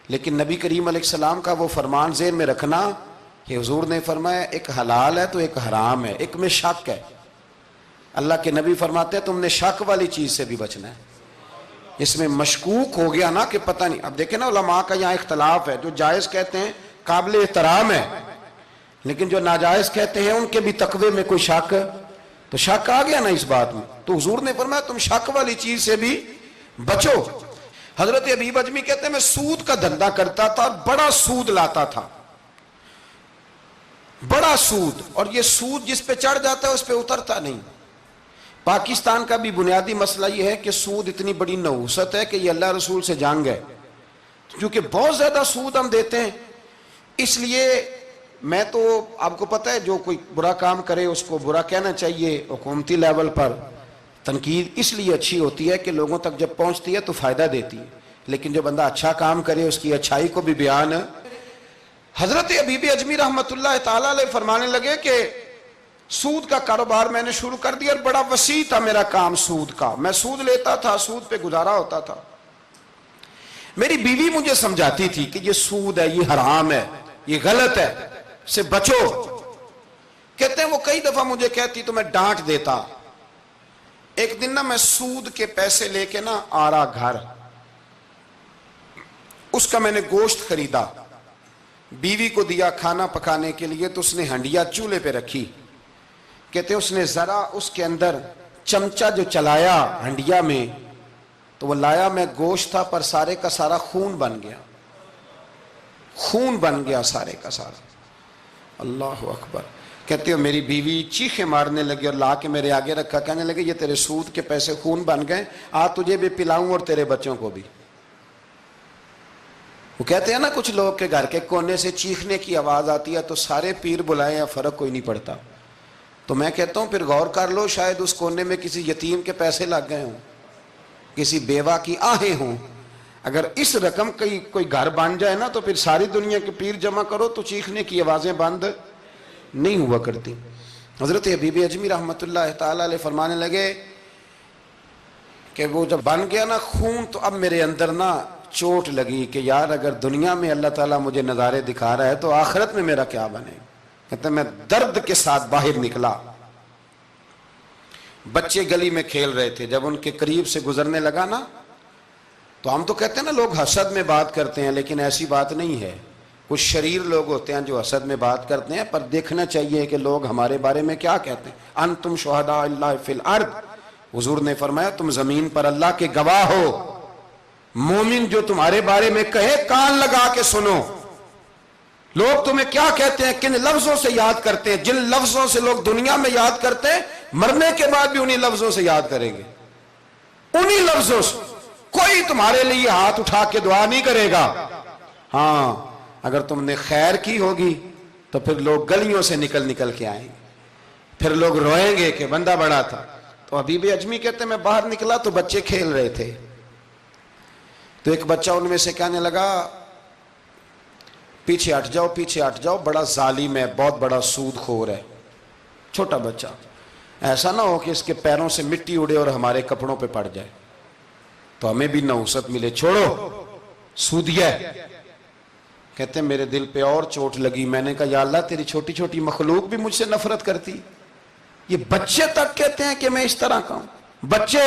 لیکن نبی کریم علیہ السلام کا وہ فرمان ذہن میں رکھنا کہ حضور نے فرمایا ایک حلال ہے تو ایک حرام ہے، ایک میں شک ہے۔ اللہ کے نبی فرماتے ہیں تم نے شک والی چیز سے بھی بچنا ہے، اس میں مشکوک ہو گیا نا کہ پتہ نہیں۔ اب دیکھیں نا علماء کا یہاں اختلاف ہے، جو جائز کہتے ہیں قابل احترام ہے، لیکن جو ناجائز کہتے ہیں ان کے بھی تقوی میں کوئی شک، تو شک آ گیا نا اس بات میں، تو حضور نے فرمایا تم شک والی چیز سے بھی بچو۔ حضرت حبیب اجمی کہتے ہیں میں سود کا دھندا کرتا تھا، بڑا سود لاتا تھا، بڑا سود، اور یہ سود جس پہ چڑھ جاتا ہے اس پہ اترتا نہیں۔ پاکستان کا بھی بنیادی مسئلہ یہ ہے کہ سود اتنی بڑی نحوست ہے کہ یہ اللہ رسول سے جنگ ہے، کیونکہ بہت زیادہ سود ہم دیتے ہیں۔ اس لیے میں تو آپ کو پتہ ہے جو کوئی برا کام کرے اس کو برا کہنا چاہیے، حکومتی لیول پر تنقید اس لیے اچھی ہوتی ہے کہ لوگوں تک جب پہنچتی ہے تو فائدہ دیتی ہے، لیکن جو بندہ اچھا کام کرے اس کی اچھائی کو بھی بیان۔ حضرت حبیب اجمی رحمۃ اللہ تعالیٰ علیہ فرمانے لگے کہ سود کا کاروبار میں نے شروع کر دیا اور بڑا وسیع تھا میرا کام سود کا، میں سود لیتا تھا، سود پہ گزارا ہوتا تھا۔ میری بیوی مجھے سمجھاتی تھی کہ یہ سود ہے، یہ حرام ہے، یہ غلط ہے، سے بچو۔ کہتے ہیں وہ کئی دفعہ مجھے کہتی تو میں ڈانٹ دیتا۔ ایک دن نا میں سود کے پیسے لے کے نا آ رہا گھر، اس کا میں نے گوشت خریدا، بیوی کو دیا کھانا پکانے کے لیے، تو اس نے ہنڈیا چولہے پہ رکھی، کہتے اس نے ذرا اس کے اندر چمچہ جو چلایا ہنڈیا میں، تو وہ لایا میں گوشت تھا پر سارے کا سارا خون بن گیا، خون بن گیا سارے کا سارا۔ اللہ اکبر۔ کہتے ہو میری بیوی چیخیں مارنے لگی اور لا کے میرے آگے رکھا، کہنے لگے یہ تیرے سود کے پیسے خون بن گئے، آج تجھے بھی پلاؤں اور تیرے بچوں کو بھی۔ وہ کہتے ہیں نا کچھ لوگ کے گھر کے کونے سے چیخنے کی آواز آتی ہے تو سارے پیر بلائیں یا فرق کوئی نہیں پڑتا، تو میں کہتا ہوں پھر غور کر لو، شاید اس کونے میں کسی یتیم کے پیسے لگ گئے ہوں، کسی بیوہ کی آہیں ہوں۔ اگر اس رقم کی کوئی گھر بن جائے نا تو پھر ساری دنیا کے پیر جمع کرو تو چیخنے کی آوازیں بند نہیں ہوا کرتی۔ حضرت حبیب اجمی رحمۃ اللہ تعالیٰ علیہ فرمانے لگے کہ وہ جب بن گیا نا خون، تو اب میرے اندر نا چوٹ لگی کہ یار اگر دنیا میں اللہ تعالیٰ مجھے نظارے دکھا رہا ہے تو آخرت میں میرا کیا بنے۔ کہتے میں درد کے ساتھ باہر نکلا، بچے گلی میں کھیل رہے تھے، جب ان کے قریب سے گزرنے لگا نا تو ہم تو کہتے ہیں نا لوگ حسد میں بات کرتے ہیں، لیکن ایسی بات نہیں ہے۔ کچھ شریر لوگ ہوتے ہیں جو حسد میں بات کرتے ہیں، پر دیکھنا چاہیے کہ لوگ ہمارے بارے میں کیا کہتے ہیں۔ انتم شہداء اللہ فی الارض، حضور نے فرمایا تم زمین پر اللہ کے گواہ ہو، مومن جو تمہارے بارے میں کہے کان لگا کے سنو۔ لوگ تمہیں کیا کہتے ہیں، کن لفظوں سے یاد کرتے ہیں؟ جن لفظوں سے لوگ دنیا میں یاد کرتے ہیں، مرنے کے بعد بھی انہی لفظوں سے یاد کریں گے، انہی لفظوں سے۔ کوئی تمہارے لیے ہاتھ اٹھا کے دعا نہیں کرے گا۔ ہاں اگر تم نے خیر کی ہوگی تو پھر لوگ گلیوں سے نکل نکل کے آئیں گے، پھر لوگ روئیں گے کہ بندہ بڑا تھا۔ تو حبیب اجمی کہتے ہیں میں باہر نکلا تو بچے کھیل رہے تھے، تو ایک بچہ ان میں سے کہنے لگا پیچھے ہٹ جاؤ، پیچھے ہٹ جاؤ، بڑا ظالم ہے، بہت بڑا سود خور ہے۔ چھوٹا بچہ، ایسا نہ ہو کہ اس کے پیروں سے مٹی اڑے اور ہمارے کپڑوں پہ پڑ جائے تو ہمیں بھی نحوست ملے، چھوڑو سودیہ ہے۔ کہتے ہیں میرے دل پہ اور چوٹ لگی، میں نے کہا یا اللہ تیری چھوٹی چھوٹی مخلوق بھی مجھ سے نفرت کرتی، یہ بچے تک کہتے ہیں کہ میں اس طرح کا ہوں۔ بچے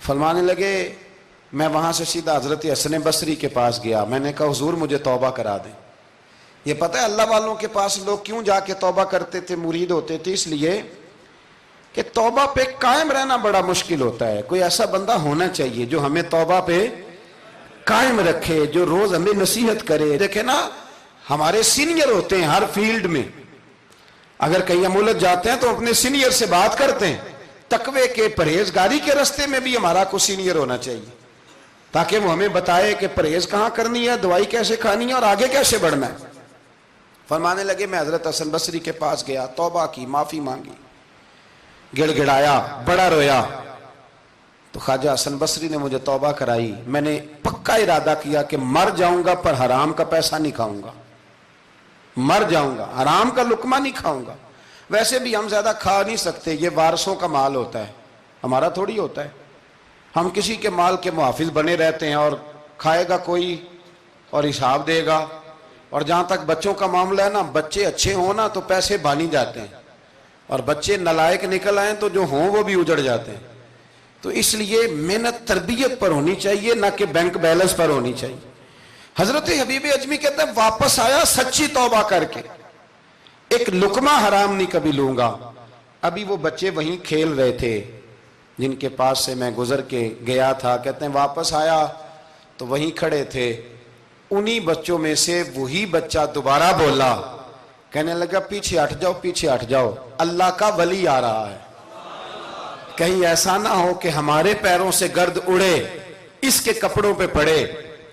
فرمانے لگے، میں وہاں سے سیدھا حضرت حسن بصری کے پاس گیا، میں نے کہا حضور مجھے توبہ کرا دیں۔ یہ پتہ ہے اللہ والوں کے پاس لوگ کیوں جا کے توبہ کرتے تھے، مرید ہوتے تھے؟ اس لیے کہ توبہ پہ قائم رہنا بڑا مشکل ہوتا ہے۔ کوئی ایسا بندہ ہونا چاہیے جو ہمیں توبہ پہ قائم رکھے، جو روز ہمیں نصیحت کرے۔ دیکھیں نا، ہمارے سینئر ہوتے ہیں ہر فیلڈ میں، اگر کہیں ہم الجھ جاتے ہیں تو اپنے سینئر سے بات کرتے ہیں۔ تقوی کے پرہیزگاری کے راستے میں بھی ہمارا کوئی سینئر ہونا چاہیے تاکہ وہ ہمیں بتائے کہ پرہیز کہاں کرنی ہے، دوائی کیسے کھانی ہے اور آگے کیسے بڑھنا ہے۔ فرمانے لگے میں حضرت حسن بصری کے پاس گیا، توبہ کی، معافی مانگی، گڑ گڑایا، بڑا رویا، تو خواجہ حسن بصری نے مجھے توبہ کرائی۔ میں نے پکا ارادہ کیا کہ مر جاؤں گا پر حرام کا پیسہ نہیں کھاؤں گا، مر جاؤں گا حرام کا لقمہ نہیں کھاؤں گا۔ ویسے بھی ہم زیادہ کھا نہیں سکتے، یہ وارثوں کا مال ہوتا ہے، ہمارا تھوڑی ہوتا ہے۔ ہم کسی کے مال کے محافظ بنے رہتے ہیں، اور کھائے گا کوئی اور حساب دے گا۔ اور جہاں تک بچوں کا معاملہ ہے نا، بچے اچھے ہوں نا تو پیسے بانی جاتے ہیں، اور بچے نالائق نکل آئیں تو جو ہوں وہ بھی اجڑ جاتے ہیں۔ تو اس لیے محنت تربیت پر ہونی چاہیے، نہ کہ بینک بیلنس پر ہونی چاہیے۔ حضرت حبیب اجمی کہتے ہیں واپس آیا سچی توبہ کر کے، ایک لقمہ حرام نہیں کبھی لوں گا۔ ابھی وہ بچے وہیں کھیل رہے تھے جن کے پاس سے میں گزر کے گیا تھا، کہتے ہیں واپس آیا تو وہیں کھڑے تھے، انہی بچوں میں سے وہی بچہ دوبارہ بولا، کہنے لگا پیچھے ہٹ جاؤ، پیچھے ہٹ جاؤ، اللہ کا ولی آ رہا ہے، کہیں ایسا نہ ہو کہ ہمارے پیروں سے گرد اڑے، اس کے کپڑوں پہ پڑے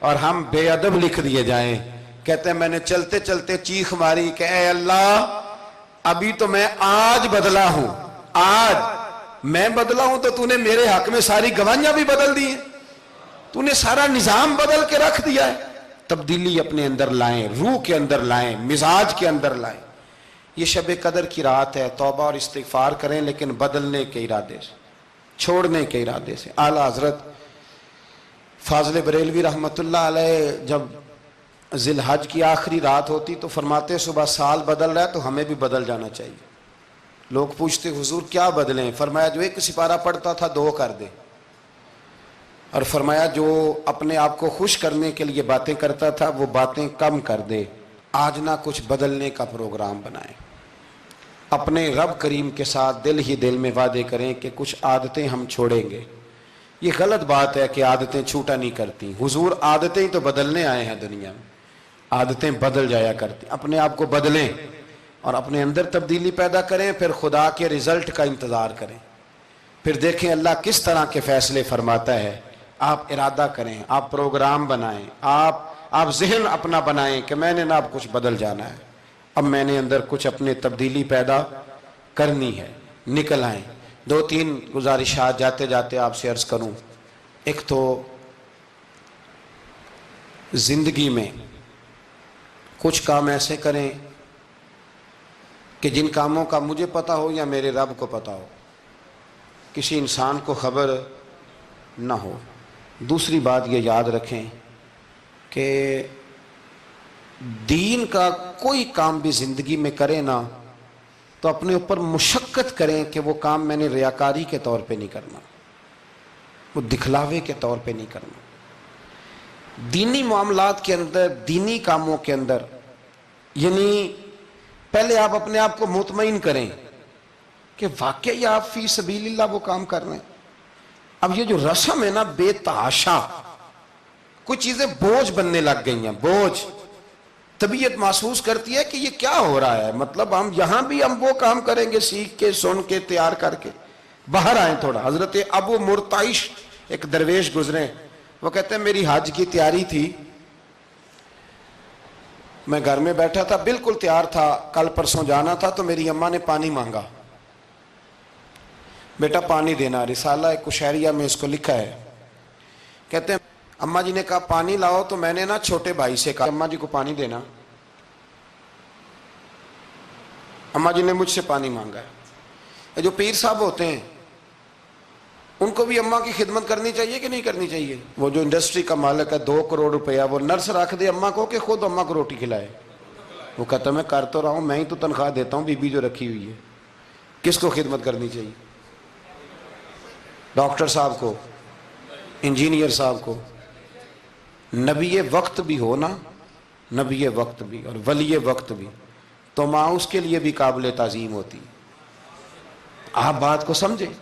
اور ہم بے ادب لکھ دیے جائیں۔ کہتے ہیں میں نے چلتے چلتے چیخ ماری کہ اے اللہ، ابھی تو میں آج بدلا ہوں، آج میں بدلا ہوں تو تو نے میرے حق میں ساری گواہیاں بھی بدل دی ہیں، تو نے سارا نظام بدل کے رکھ دیا ہے۔ تبدیلی اپنے اندر لائیں، روح کے اندر لائیں، مزاج کے اندر لائیں۔ یہ شب قدر کی رات ہے، توبہ اور استغفار کریں، لیکن بدلنے کے ارادے سے، چھوڑنے کے ارادے سے۔ اعلیٰ حضرت فاضل بریلوی رحمت اللہ علیہ جب ذی الحج کی آخری رات ہوتی تو فرماتے صبح سال بدل رہا ہے تو ہمیں بھی بدل جانا چاہیے۔ لوگ پوچھتے حضور کیا بدلیں؟ فرمایا جو ایک سپارہ پڑھتا تھا 2 کر دے، اور فرمایا جو اپنے آپ کو خوش کرنے کے لیے باتیں کرتا تھا وہ باتیں کم کر دے۔ آج نہ کچھ بدلنے کا پروگرام بنائیں، اپنے رب کریم کے ساتھ دل ہی دل میں وعدے کریں کہ کچھ عادتیں ہم چھوڑیں گے۔ یہ غلط بات ہے کہ عادتیں چھوٹا نہیں کرتی، حضور عادتیں ہی تو بدلنے آئے ہیں دنیا میں، عادتیں بدل جایا کرتی۔ اپنے آپ کو بدلیں اور اپنے اندر تبدیلی پیدا کریں، پھر خدا کے رزلٹ کا انتظار کریں، پھر دیکھیں اللہ کس طرح کے فیصلے فرماتا ہے۔ آپ ارادہ کریں، آپ پروگرام بنائیں، آپ ذہن اپنا بنائیں کہ میں نے نہ اب کچھ بدل جانا ہے، اب میں نے اندر کچھ اپنے تبدیلی پیدا کرنی ہے، نکل آئیں۔ 2-3 گزارشات جاتے جاتے آپ سے عرض کروں۔ ایک تو زندگی میں کچھ کام ایسے کریں کہ جن کاموں کا مجھے پتہ ہو یا میرے رب کو پتہ ہو، کسی انسان کو خبر نہ ہو۔ دوسری بات یہ یاد رکھیں کہ دین کا کوئی کام بھی زندگی میں کریں نا تو اپنے اوپر مشقت کریں کہ وہ کام میں نے ریاکاری کے طور پہ نہیں کرنا، وہ دکھلاوے کے طور پہ نہیں کرنا۔ دینی معاملات کے اندر، دینی کاموں کے اندر، یعنی پہلے آپ اپنے آپ کو مطمئن کریں کہ واقعی آپ فی سبیل اللہ وہ کام کر رہے ہیں۔ اب یہ جو رسم ہے نا بے تحاشا، کچھ چیزیں بوجھ بننے لگ گئی ہیں، بوجھ۔ طبیعت محسوس کرتی ہے کہ یہ کیا ہو رہا ہے، مطلب ہم یہاں بھی ہم وہ کام کریں گے سیکھ کے سن کے تیار کر کے، باہر آئیں تھوڑا۔ حضرت ابو مرتعش ایک درویش گزرے، وہ کہتے ہیں میری حج کی تیاری تھی، میں گھر میں بیٹھا تھا بالکل تیار تھا، کل پرسوں جانا تھا، تو میری اماں نے پانی مانگا، بیٹا پانی دینا۔ رسالہ کشیریہ میں اس کو لکھا ہے، کہتے ہیں اماں جی نے کہا پانی لاؤ، تو میں نے نا چھوٹے بھائی سے کہا اماں جی کو پانی دینا، اماں جی نے مجھ سے پانی مانگا ہے۔ جو پیر صاحب ہوتے ہیں ان کو بھی اماں کی خدمت کرنی چاہیے کہ نہیں کرنی چاہیے؟ وہ جو انڈسٹری کا مالک ہے 2 کروڑ روپیہ وہ نرس رکھ دے اماں کو کہ خود اماں کو روٹی کھلائے؟ وہ کہتا میں کر تو رہا ہوں، میں ہی تو تنخواہ دیتا ہوں، بی بی جو رکھی ہوئی ہے۔ کس کو خدمت کرنی چاہیے؟ ڈاکٹر صاحب کو، انجینئر صاحب کو۔ نبی وقت بھی ہونا، نبی وقت بھی اور ولی وقت بھی، تو ماں اس کے لیے بھی قابل تعظیم ہوتی۔ آپ بات کو سمجھیں،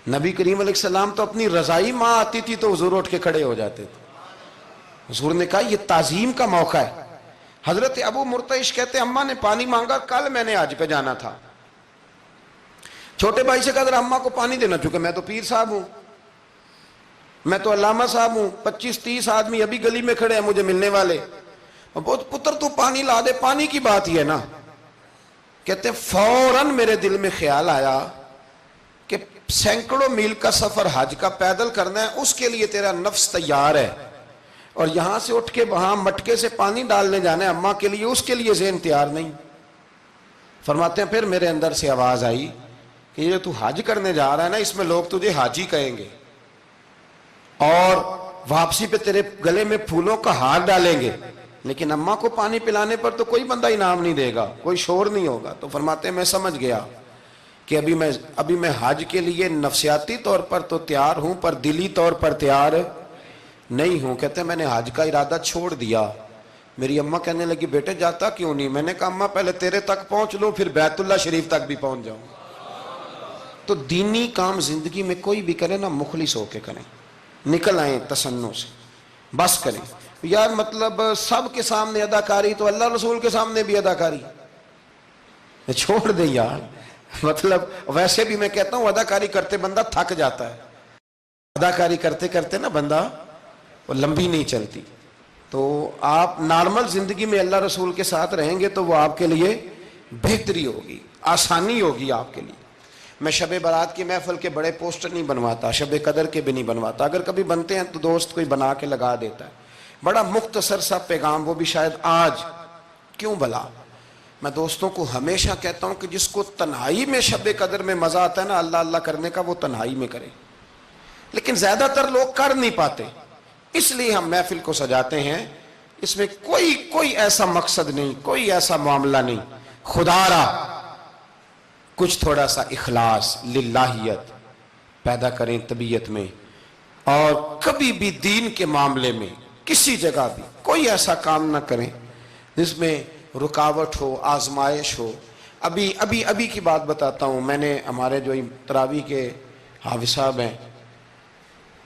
نبی کریم علیہ السلام تو اپنی رضائی ماں آتی تھی تو حضور اٹھ کے کھڑے ہو جاتے تھے۔ حضور نے کہا یہ تعظیم کا موقع ہے۔ حضرت ابو مرتعش کہتے ہیں اماں نے پانی مانگا، کل میں نے حج پہ جانا تھا، چھوٹے بھائی سے کہا ذرا اماں کو پانی دینا، چونکہ میں تو پیر صاحب ہوں، میں تو علامہ صاحب ہوں، 25-30 آدمی ابھی گلی میں کھڑے ہیں مجھے ملنے والے، بہت پتر تو پانی لا دے، پانی کی بات ہی ہے نا۔ کہتے فوراً میرے دل میں خیال آیا کہ سینکڑوں میل کا سفر حج کا پیدل کرنا ہے، اس کے لیے تیرا نفس تیار ہے، اور یہاں سے اٹھ کے وہاں مٹکے سے پانی ڈالنے جانا ہے اماں کے لیے، اس کے لیے ذہن تیار نہیں۔ فرماتے ہیں پھر میرے اندر سے آواز آئی کہ یہ تو حج کرنے جا رہا ہے نا، اس میں لوگ تجھے حاجی کہیں گے، اور واپسی پہ تیرے گلے میں پھولوں کا ہار ڈالیں گے، لیکن اماں کو پانی پلانے پر تو کوئی بندہ انعام نہیں دے گا، کوئی شور نہیں ہوگا۔ تو فرماتے ہیں میں سمجھ گیا کہ ابھی میں حج کے لیے نفسیاتی طور پر تو تیار ہوں پر دلی طور پر تیار نہیں ہوں۔ کہتے ہیں میں نے حج کا ارادہ چھوڑ دیا۔ میری اماں کہنے لگی بیٹے جاتا کیوں نہیں؟ میں نے کہا اماں پہلے تیرے تک پہنچ لوں پھر بیت اللہ شریف تک بھی پہنچ جاؤں۔ تو دینی کام زندگی میں کوئی بھی کرے نا مخلص ہو کے کریں، نکل آئیں تسنن سے، بس کریں۔ یار مطلب سب کے سامنے اداکاری تو اللہ رسول کے سامنے بھی اداکاری چھوڑ دیں یار۔ مطلب ویسے بھی میں کہتا ہوں اداکاری کرتے بندہ تھک جاتا ہے، اداکاری کرتے کرتے نا بندہ وہ لمبی نہیں چلتی۔ تو آپ نارمل زندگی میں اللہ رسول کے ساتھ رہیں گے تو وہ آپ کے لیے بہتری ہوگی، آسانی ہوگی آپ کے لیے۔ میں شب برات کی محفل کے بڑے پوسٹر نہیں بنواتا، شب قدر کے بھی نہیں بنواتا، اگر کبھی بنتے ہیں تو دوست کوئی بنا کے لگا دیتا ہے، بڑا مختصر سا پیغام، وہ بھی شاید آج کیوں بلا۔ میں دوستوں کو ہمیشہ کہتا ہوں کہ جس کو تنہائی میں شب قدر میں مزہ آتا ہے نا اللہ اللہ کرنے کا، وہ تنہائی میں کرے، لیکن زیادہ تر لوگ کر نہیں پاتے، اس لیے ہم محفل کو سجاتے ہیں۔ اس میں کوئی ایسا مقصد نہیں، کوئی ایسا معاملہ نہیں، خدا را کچھ تھوڑا سا اخلاص للہیت پیدا کریں طبیعت میں، اور کبھی بھی دین کے معاملے میں کسی جگہ بھی کوئی ایسا کام نہ کریں جس میں رکاوٹ ہو، آزمائش ہو۔ ابھی کی بات بتاتا ہوں، میں نے ہمارے جو تراویح کے حافظ صاحب ہیں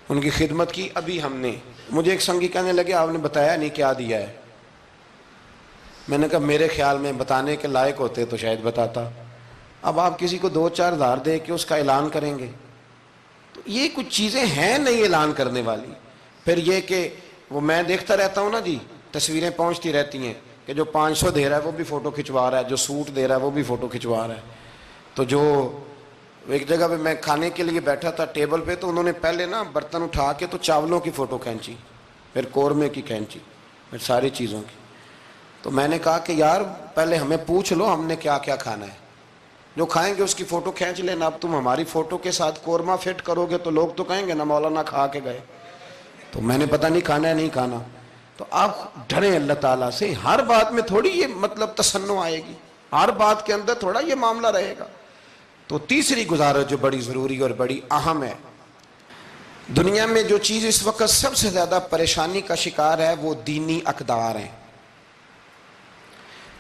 ان کی خدمت کی، ابھی ہم نے، مجھے ایک سنگی کہنے لگے آپ نے بتایا نہیں کیا دیا ہے۔ میں نے کہا میرے خیال میں بتانے کے لائق ہوتے تو شاید بتاتا، اب آپ کسی کو 2-4 ہزار دے کے اس کا اعلان کریں گے تو یہ کچھ چیزیں ہیں نہیں اعلان کرنے والی۔ پھر یہ کہ وہ میں دیکھتا رہتا ہوں نا جی، تصویریں پہنچتی رہتی ہیں کہ جو 500 دے رہا ہے وہ بھی فوٹو کھنچوا رہا ہے، جو سوٹ دے رہا ہے وہ بھی فوٹو کھنچوا رہا ہے۔ تو جو ایک جگہ پہ میں کھانے کے لیے بیٹھا تھا ٹیبل پہ، تو انہوں نے پہلے نا برتن اٹھا کے تو چاولوں کی فوٹو کھینچی، پھر قورمے کی کھینچی، پھر ساری چیزوں کی۔ تو میں نے کہا کہ یار پہلے ہمیں پوچھ لو ہم نے کیا کیا کھانا ہے، جو کھائیں گے اس کی فوٹو کھینچ لینا۔ اب تم ہماری فوٹو کے ساتھ قورمہ فٹ کرو گے تو لوگ تو کہیں گے نا مولانا کھا کے گئے، تو میں نے پتہ نہیں کھانا ہے نہیں کھانا۔ تو آپ ڈریں اللہ تعالیٰ سے، ہر بات میں تھوڑی یہ مطلب تسنع آئے گی، ہر بات کے اندر تھوڑا یہ معاملہ رہے گا۔ تو تیسری گزارش جو بڑی ضروری اور بڑی اہم ہے، دنیا میں جو چیز اس وقت سب سے زیادہ پریشانی کا شکار ہے وہ دینی اقدار ہیں۔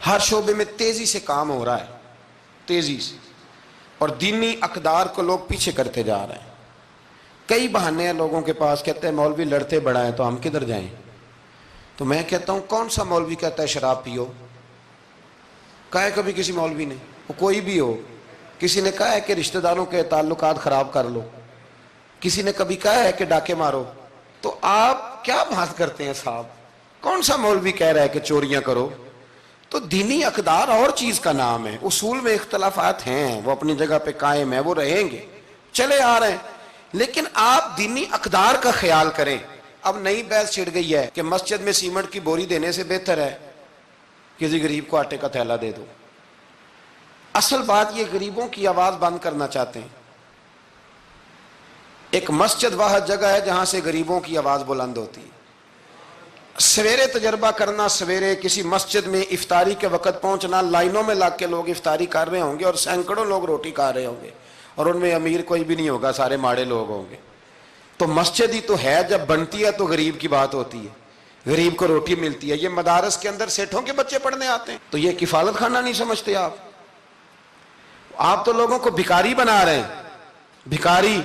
ہر شعبے میں تیزی سے کام ہو رہا ہے، تیزی سے، اور دینی اقدار کو لوگ پیچھے کرتے جا رہے ہیں۔ کئی بہانے ہیں لوگوں کے پاس، کہتے ہیں مولوی لڑتے بڑا ہیں تو ہم کدھر جائیں۔ تو تو میں کہتا ہوں کون سا مولوی کہتا ہے شراب پیو؟ کہا ہے کبھی کسی مولوی نے؟ وہ کوئی بھی ہو، کسی نے کہا ہے کہ رشتہ داروں کے تعلقات خراب کر لو؟ کسی نے کبھی کہا ہے کہ ڈاکے مارو؟ تو آپ کیا بات کرتے ہیں صاحب؟ کون سا مولوی کہہ رہا ہے کہ چوریاں کرو؟ تو دینی اقدار اور چیز کا نام ہے، اصول میں اختلافات ہیں، وہ اپنی جگہ پہ قائم ہیں، وہ رہیں گے، چلے آ رہے ہیں، لیکن آپ دینی اقدار کا خیال کریں۔ اب نئی بحث چھڑ گئی ہے کہ مسجد میں سیمنٹ کی بوری دینے سے بہتر ہے کسی غریب کو آٹے کا تھیلا دے دو۔ اصل بات یہ غریبوں کی آواز بند کرنا چاہتے ہیں۔ ایک مسجد واحد جگہ ہے جہاں سے غریبوں کی آواز بلند ہوتی ہے۔ سویرے تجربہ کرنا، سویرے کسی مسجد میں افطاری کے وقت پہنچنا، لائنوں میں لگ کے لوگ افطاری کر رہے ہوں گے اور سینکڑوں لوگ روٹی کھا رہے ہوں گے، اور ان میں امیر کوئی بھی نہیں ہوگا، سارے ماڑے لوگ ہوں گے۔ تو مسجد ہی تو ہے، جب بنتی ہے تو غریب کی بات ہوتی ہے، غریب کو روٹی ملتی ہے۔ یہ مدارس کے اندر سیٹھوں کے بچے پڑھنے آتے ہیں، تو یہ کفالت خانہ نہیں سمجھتے آپ تو لوگوں کو بھکاری بنا رہے ہیں، بھکاری۔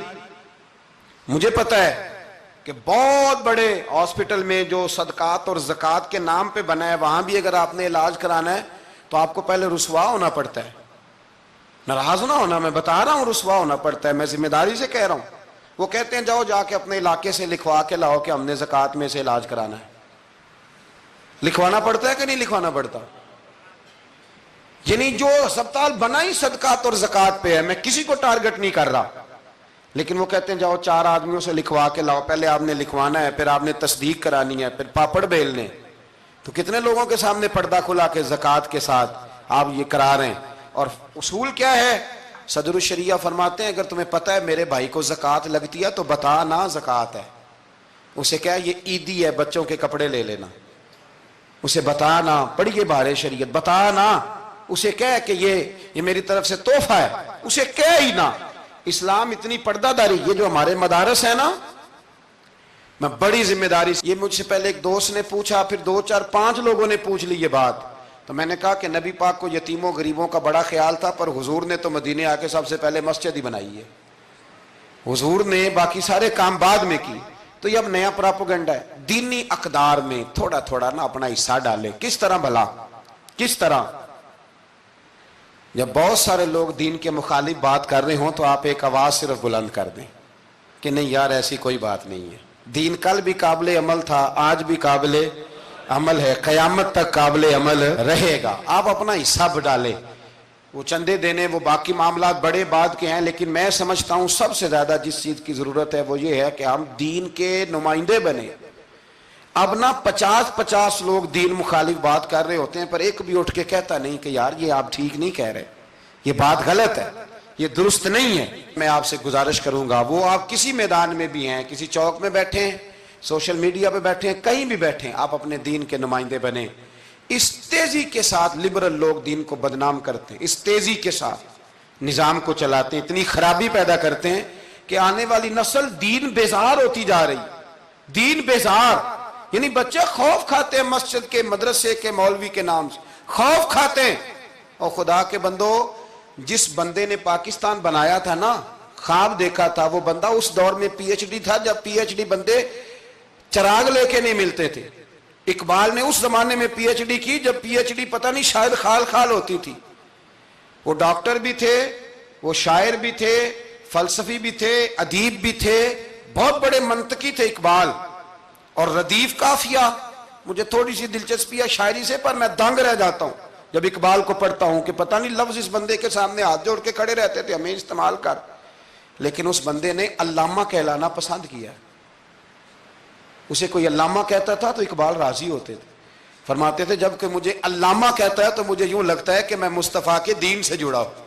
مجھے پتہ ہے کہ بہت بڑے ہاسپٹل میں جو صدقات اور زکوٰۃ کے نام پہ بنا ہے، وہاں بھی اگر آپ نے علاج کرانا ہے تو آپ کو پہلے رسوا ہونا پڑتا ہے۔ ناراض نہ ہونا، میں بتا رہا ہوں رسوا ہونا پڑتا ہے، میں ذمہ داری سے کہہ رہا ہوں۔ وہ کہتے ہیں جاؤ جا کے اپنے علاقے سے لکھوا کے لاؤ کہ ہم نے زکوٰۃ میں سے علاج کرانا ہے۔ لکھوانا پڑتا ہے کہ نہیں لکھوانا پڑتا؟ یعنی جو ہسپتال بنا ہی صدقات اور زکوٰۃ پہ ہے، میں کسی کو ٹارگٹ نہیں کر رہا، لیکن وہ کہتے ہیں جاؤ 4 آدمیوں سے لکھوا کے لاؤ۔ پہلے آپ نے لکھوانا ہے، پھر آپ نے تصدیق کرانی ہے، پھر پاپڑ بیلنے۔ تو کتنے لوگوں کے سامنے پردہ کھلا کے زکوٰۃ کے ساتھ آپ یہ کرا رہے ہیں۔ اور اصول کیا ہے؟ صدر الشریعہ فرماتے ہیں اگر تمہیں پتہ ہے میرے بھائی کو زکوٰۃ لگتی ہے تو بتا نا زکوٰۃ ہے، اسے کیا یہ عیدی ہے، بچوں کے کپڑے لے لینا، اسے بتا نا، پڑھیے بارے شریعت، بتا نا، اسے کہہ کہ یہ میری طرف سے تحفہ ہے، اسے کہہ ہی نا۔ اسلام اتنی پردہ داری، یہ جو ہمارے مدارس ہیں نا، میں بڑی ذمہ داری سے، یہ مجھ سے پہلے ایک دوست نے پوچھا، پھر 2 4 5 لوگوں نے پوچھ لی یہ بات، تو میں نے کہا کہ نبی پاک کو یتیموں غریبوں کا بڑا خیال تھا، پر حضور نے تو مدینے آ کے سب سے پہلے مسجد ہی بنائی ہے، حضور نے باقی سارے کام بعد میں کی۔ تو یہ اب نیا پراپوگنڈا ہے۔ دینی اقدار میں تھوڑا تھوڑا نا اپنا حصہ ڈالیں۔ کس طرح بھلا؟ کس طرح؟ جب بہت سارے لوگ دین کے مخالف بات کر رہے ہوں تو آپ ایک آواز صرف بلند کر دیں کہ نہیں یار ایسی کوئی بات نہیں ہے، دین کل بھی قابل عمل تھا، آج بھی قابل عمل ہے، قیامت تک قابل عمل رہے گا۔ آپ اپنا حصہ ڈالیں۔ وہ چندے دینے، وہ باقی معاملات بڑے بعد کے ہیں، لیکن میں سمجھتا ہوں سب سے زیادہ جس چیز کی ضرورت ہے وہ یہ ہے کہ ہم دین کے نمائندے بنیں۔ اب نہ 50 لوگ دین مخالف بات کر رہے ہوتے ہیں، پر ایک بھی اٹھ کے کہتا نہیں کہ یار یہ آپ ٹھیک نہیں کہہ رہے، یہ بات غلط ہے، یہ درست نہیں ہے۔ میں آپ سے گزارش کروں گا، وہ آپ کسی میدان میں بھی ہیں، کسی چوک میں بیٹھے ہیں، سوشل میڈیا پہ بیٹھے ہیں، کہیں بھی بیٹھے ہیں، آپ اپنے دین کے نمائندے بنیں۔ اس تیزی کے ساتھ لبرل لوگ دین کو بدنام کرتے ہیں، اس تیزی کے ساتھ نظام کو چلاتے ہیں، اتنی خرابی پیدا کرتے ہیں کہ آنے والی نسل دین بیزار ہوتی جا رہی، دین بیزار، یعنی بچے خوف کھاتے ہیں مسجد کے، مدرسے کے، مولوی کے نام سے خوف کھاتے ہیں۔ اور خدا کے بندو، جس بندے نے پاکستان بنایا تھا نا، خواب دیکھا تھا، وہ بندہ اس دور میں پی ایچ ڈی تھا جب پی ایچ ڈی بندے چراغ لے کے نہیں ملتے تھے۔ اقبال نے اس زمانے میں پی ایچ ڈی کی جب پی ایچ ڈی پتہ نہیں شاید خال خال ہوتی تھی۔ وہ ڈاکٹر بھی تھے، وہ شاعر بھی تھے، فلسفی بھی تھے، ادیب بھی تھے، بہت بڑے منطقی تھے اقبال۔ اور ردیف قافیہ، مجھے تھوڑی سی دلچسپی ہے شاعری سے، پر میں دنگ رہ جاتا ہوں جب اقبال کو پڑھتا ہوں کہ پتہ نہیں لفظ اس بندے کے سامنے ہاتھ جوڑ کے کھڑے رہتے تھے ہمیں استعمال کر، لیکن اس بندے نے علامہ کہلانا پسند کیا۔ اسے کوئی علامہ کہتا تھا تو اقبال راضی ہوتے تھے، فرماتے تھے جب کہ مجھے علامہ کہتا ہے تو مجھے یوں لگتا ہے کہ میں مصطفیٰ کے دین سے جڑا ہوں۔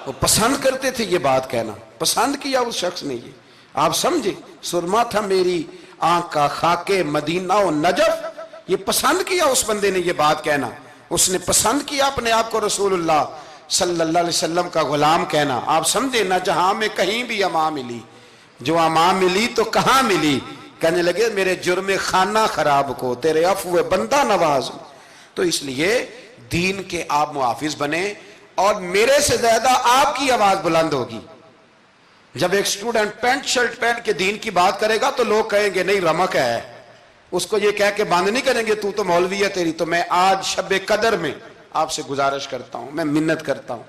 وہ پسند کرتے تھے یہ بات کہنا، پسند کیا اس شخص نے۔ یہ آپ سمجھے، سرما تھا میری آنکھ کا خاک مدینہ و نجف، یہ پسند کیا اس بندے نے یہ بات کہنا۔ اس نے پسند کیا اپنے آپ کو رسول اللہ صلی اللہ علیہ وسلم کا غلام کہنا۔ آپ سمجھے نہ جہاں میں کہیں بھی اما ملی، جو اما ملی تو کہاں ملی، کہنے لگے میرے جرم خانہ خراب کو تیرے عفو بندہ نواز۔ تو اس لیے دین کے آپ محافظ بنیں، اور میرے سے زیادہ آپ کی آواز بلند ہوگی۔ جب ایک اسٹوڈنٹ پینٹ شرٹ پہن کے دین کی بات کرے گا تو لوگ کہیں گے نہیں رمق ہے، اس کو یہ کہہ کے بند نہیں کریں گے تو مولوی ہے تیری. تو میں آج شب قدر میں آپ سے گزارش کرتا ہوں, میں منت کرتا ہوں.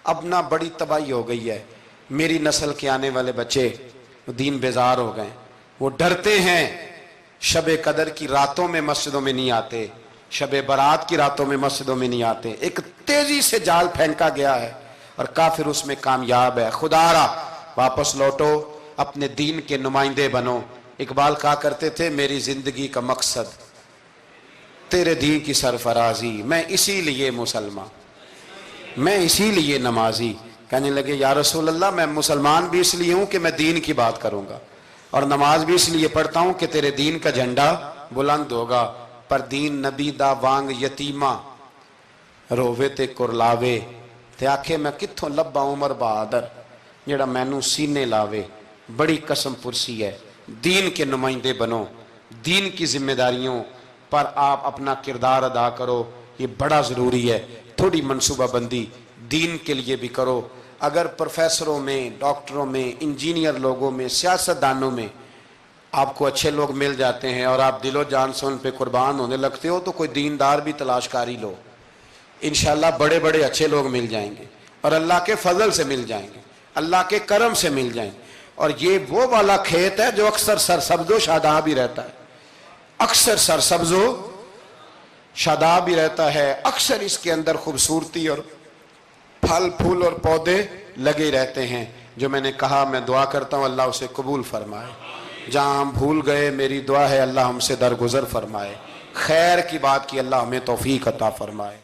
اب نہ بڑی تباہی ہو گئی ہے, میری نسل کے آنے والے بچے دین بیزار ہو گئے, وہ ڈرتے ہیں, شب قدر کی راتوں میں مسجدوں میں نہیں آتے, شب برات کی راتوں میں مسجدوں میں نہیں آتے. ایک تیزی سے جال پھینکا گیا ہے اور کافر اس میں کامیاب ہے. خدا را واپس لوٹو, اپنے دین کے نمائندے بنو. اقبال کہا کرتے تھے میری زندگی کا مقصد تیرے دین کی سرفرازی, میں اسی لیے مسلمان, میں اسی لیے نمازی. کہنے لگے یا رسول اللہ میں مسلمان بھی اس لیے ہوں کہ میں دین کی بات کروں گا, اور نماز بھی اس لیے پڑھتا ہوں کہ تیرے دین کا جھنڈا بلند ہوگا. پر دین نبی دا وانگ یتیمہ رووے تے کرلاوے, تے آکھے میں کتھوں لبا عمر بہادر جڑا مینوں سینے لاوے. بڑی قسم پرسی ہے, دین کے نمائندے بنو, دین کی ذمہ داریوں پر آپ اپنا کردار ادا کرو, یہ بڑا ضروری ہے. تھوڑی منصوبہ بندی دین کے لیے بھی کرو. اگر پروفیسروں میں, ڈاکٹروں میں, انجینئر لوگوں میں, سیاستدانوں میں آپ کو اچھے لوگ مل جاتے ہیں اور آپ دل و جان سے ان پہ قربان ہونے لگتے ہو, تو کوئی دیندار بھی تلاش کاری لو, انشاءاللہ بڑے بڑے اچھے لوگ مل جائیں گے, اور اللہ کے فضل سے مل جائیں گے, اللہ کے کرم سے مل جائیں گے. اور یہ وہ والا کھیت ہے جو اکثر سرسبز و شاداب ہی رہتا ہے, اکثر سرسبز و شاداب ہی رہتا ہے, اکثر اس کے اندر خوبصورتی اور پھل پھول اور پودے لگے رہتے ہیں. جو میں نے کہا میں دعا کرتا ہوں اللہ اسے قبول فرمائے. جہاں ہم بھول گئے میری دعا ہے اللہ ہم سے درگزر فرمائے. خیر کی بات کی اللہ ہمیں توفیق عطا فرمائے.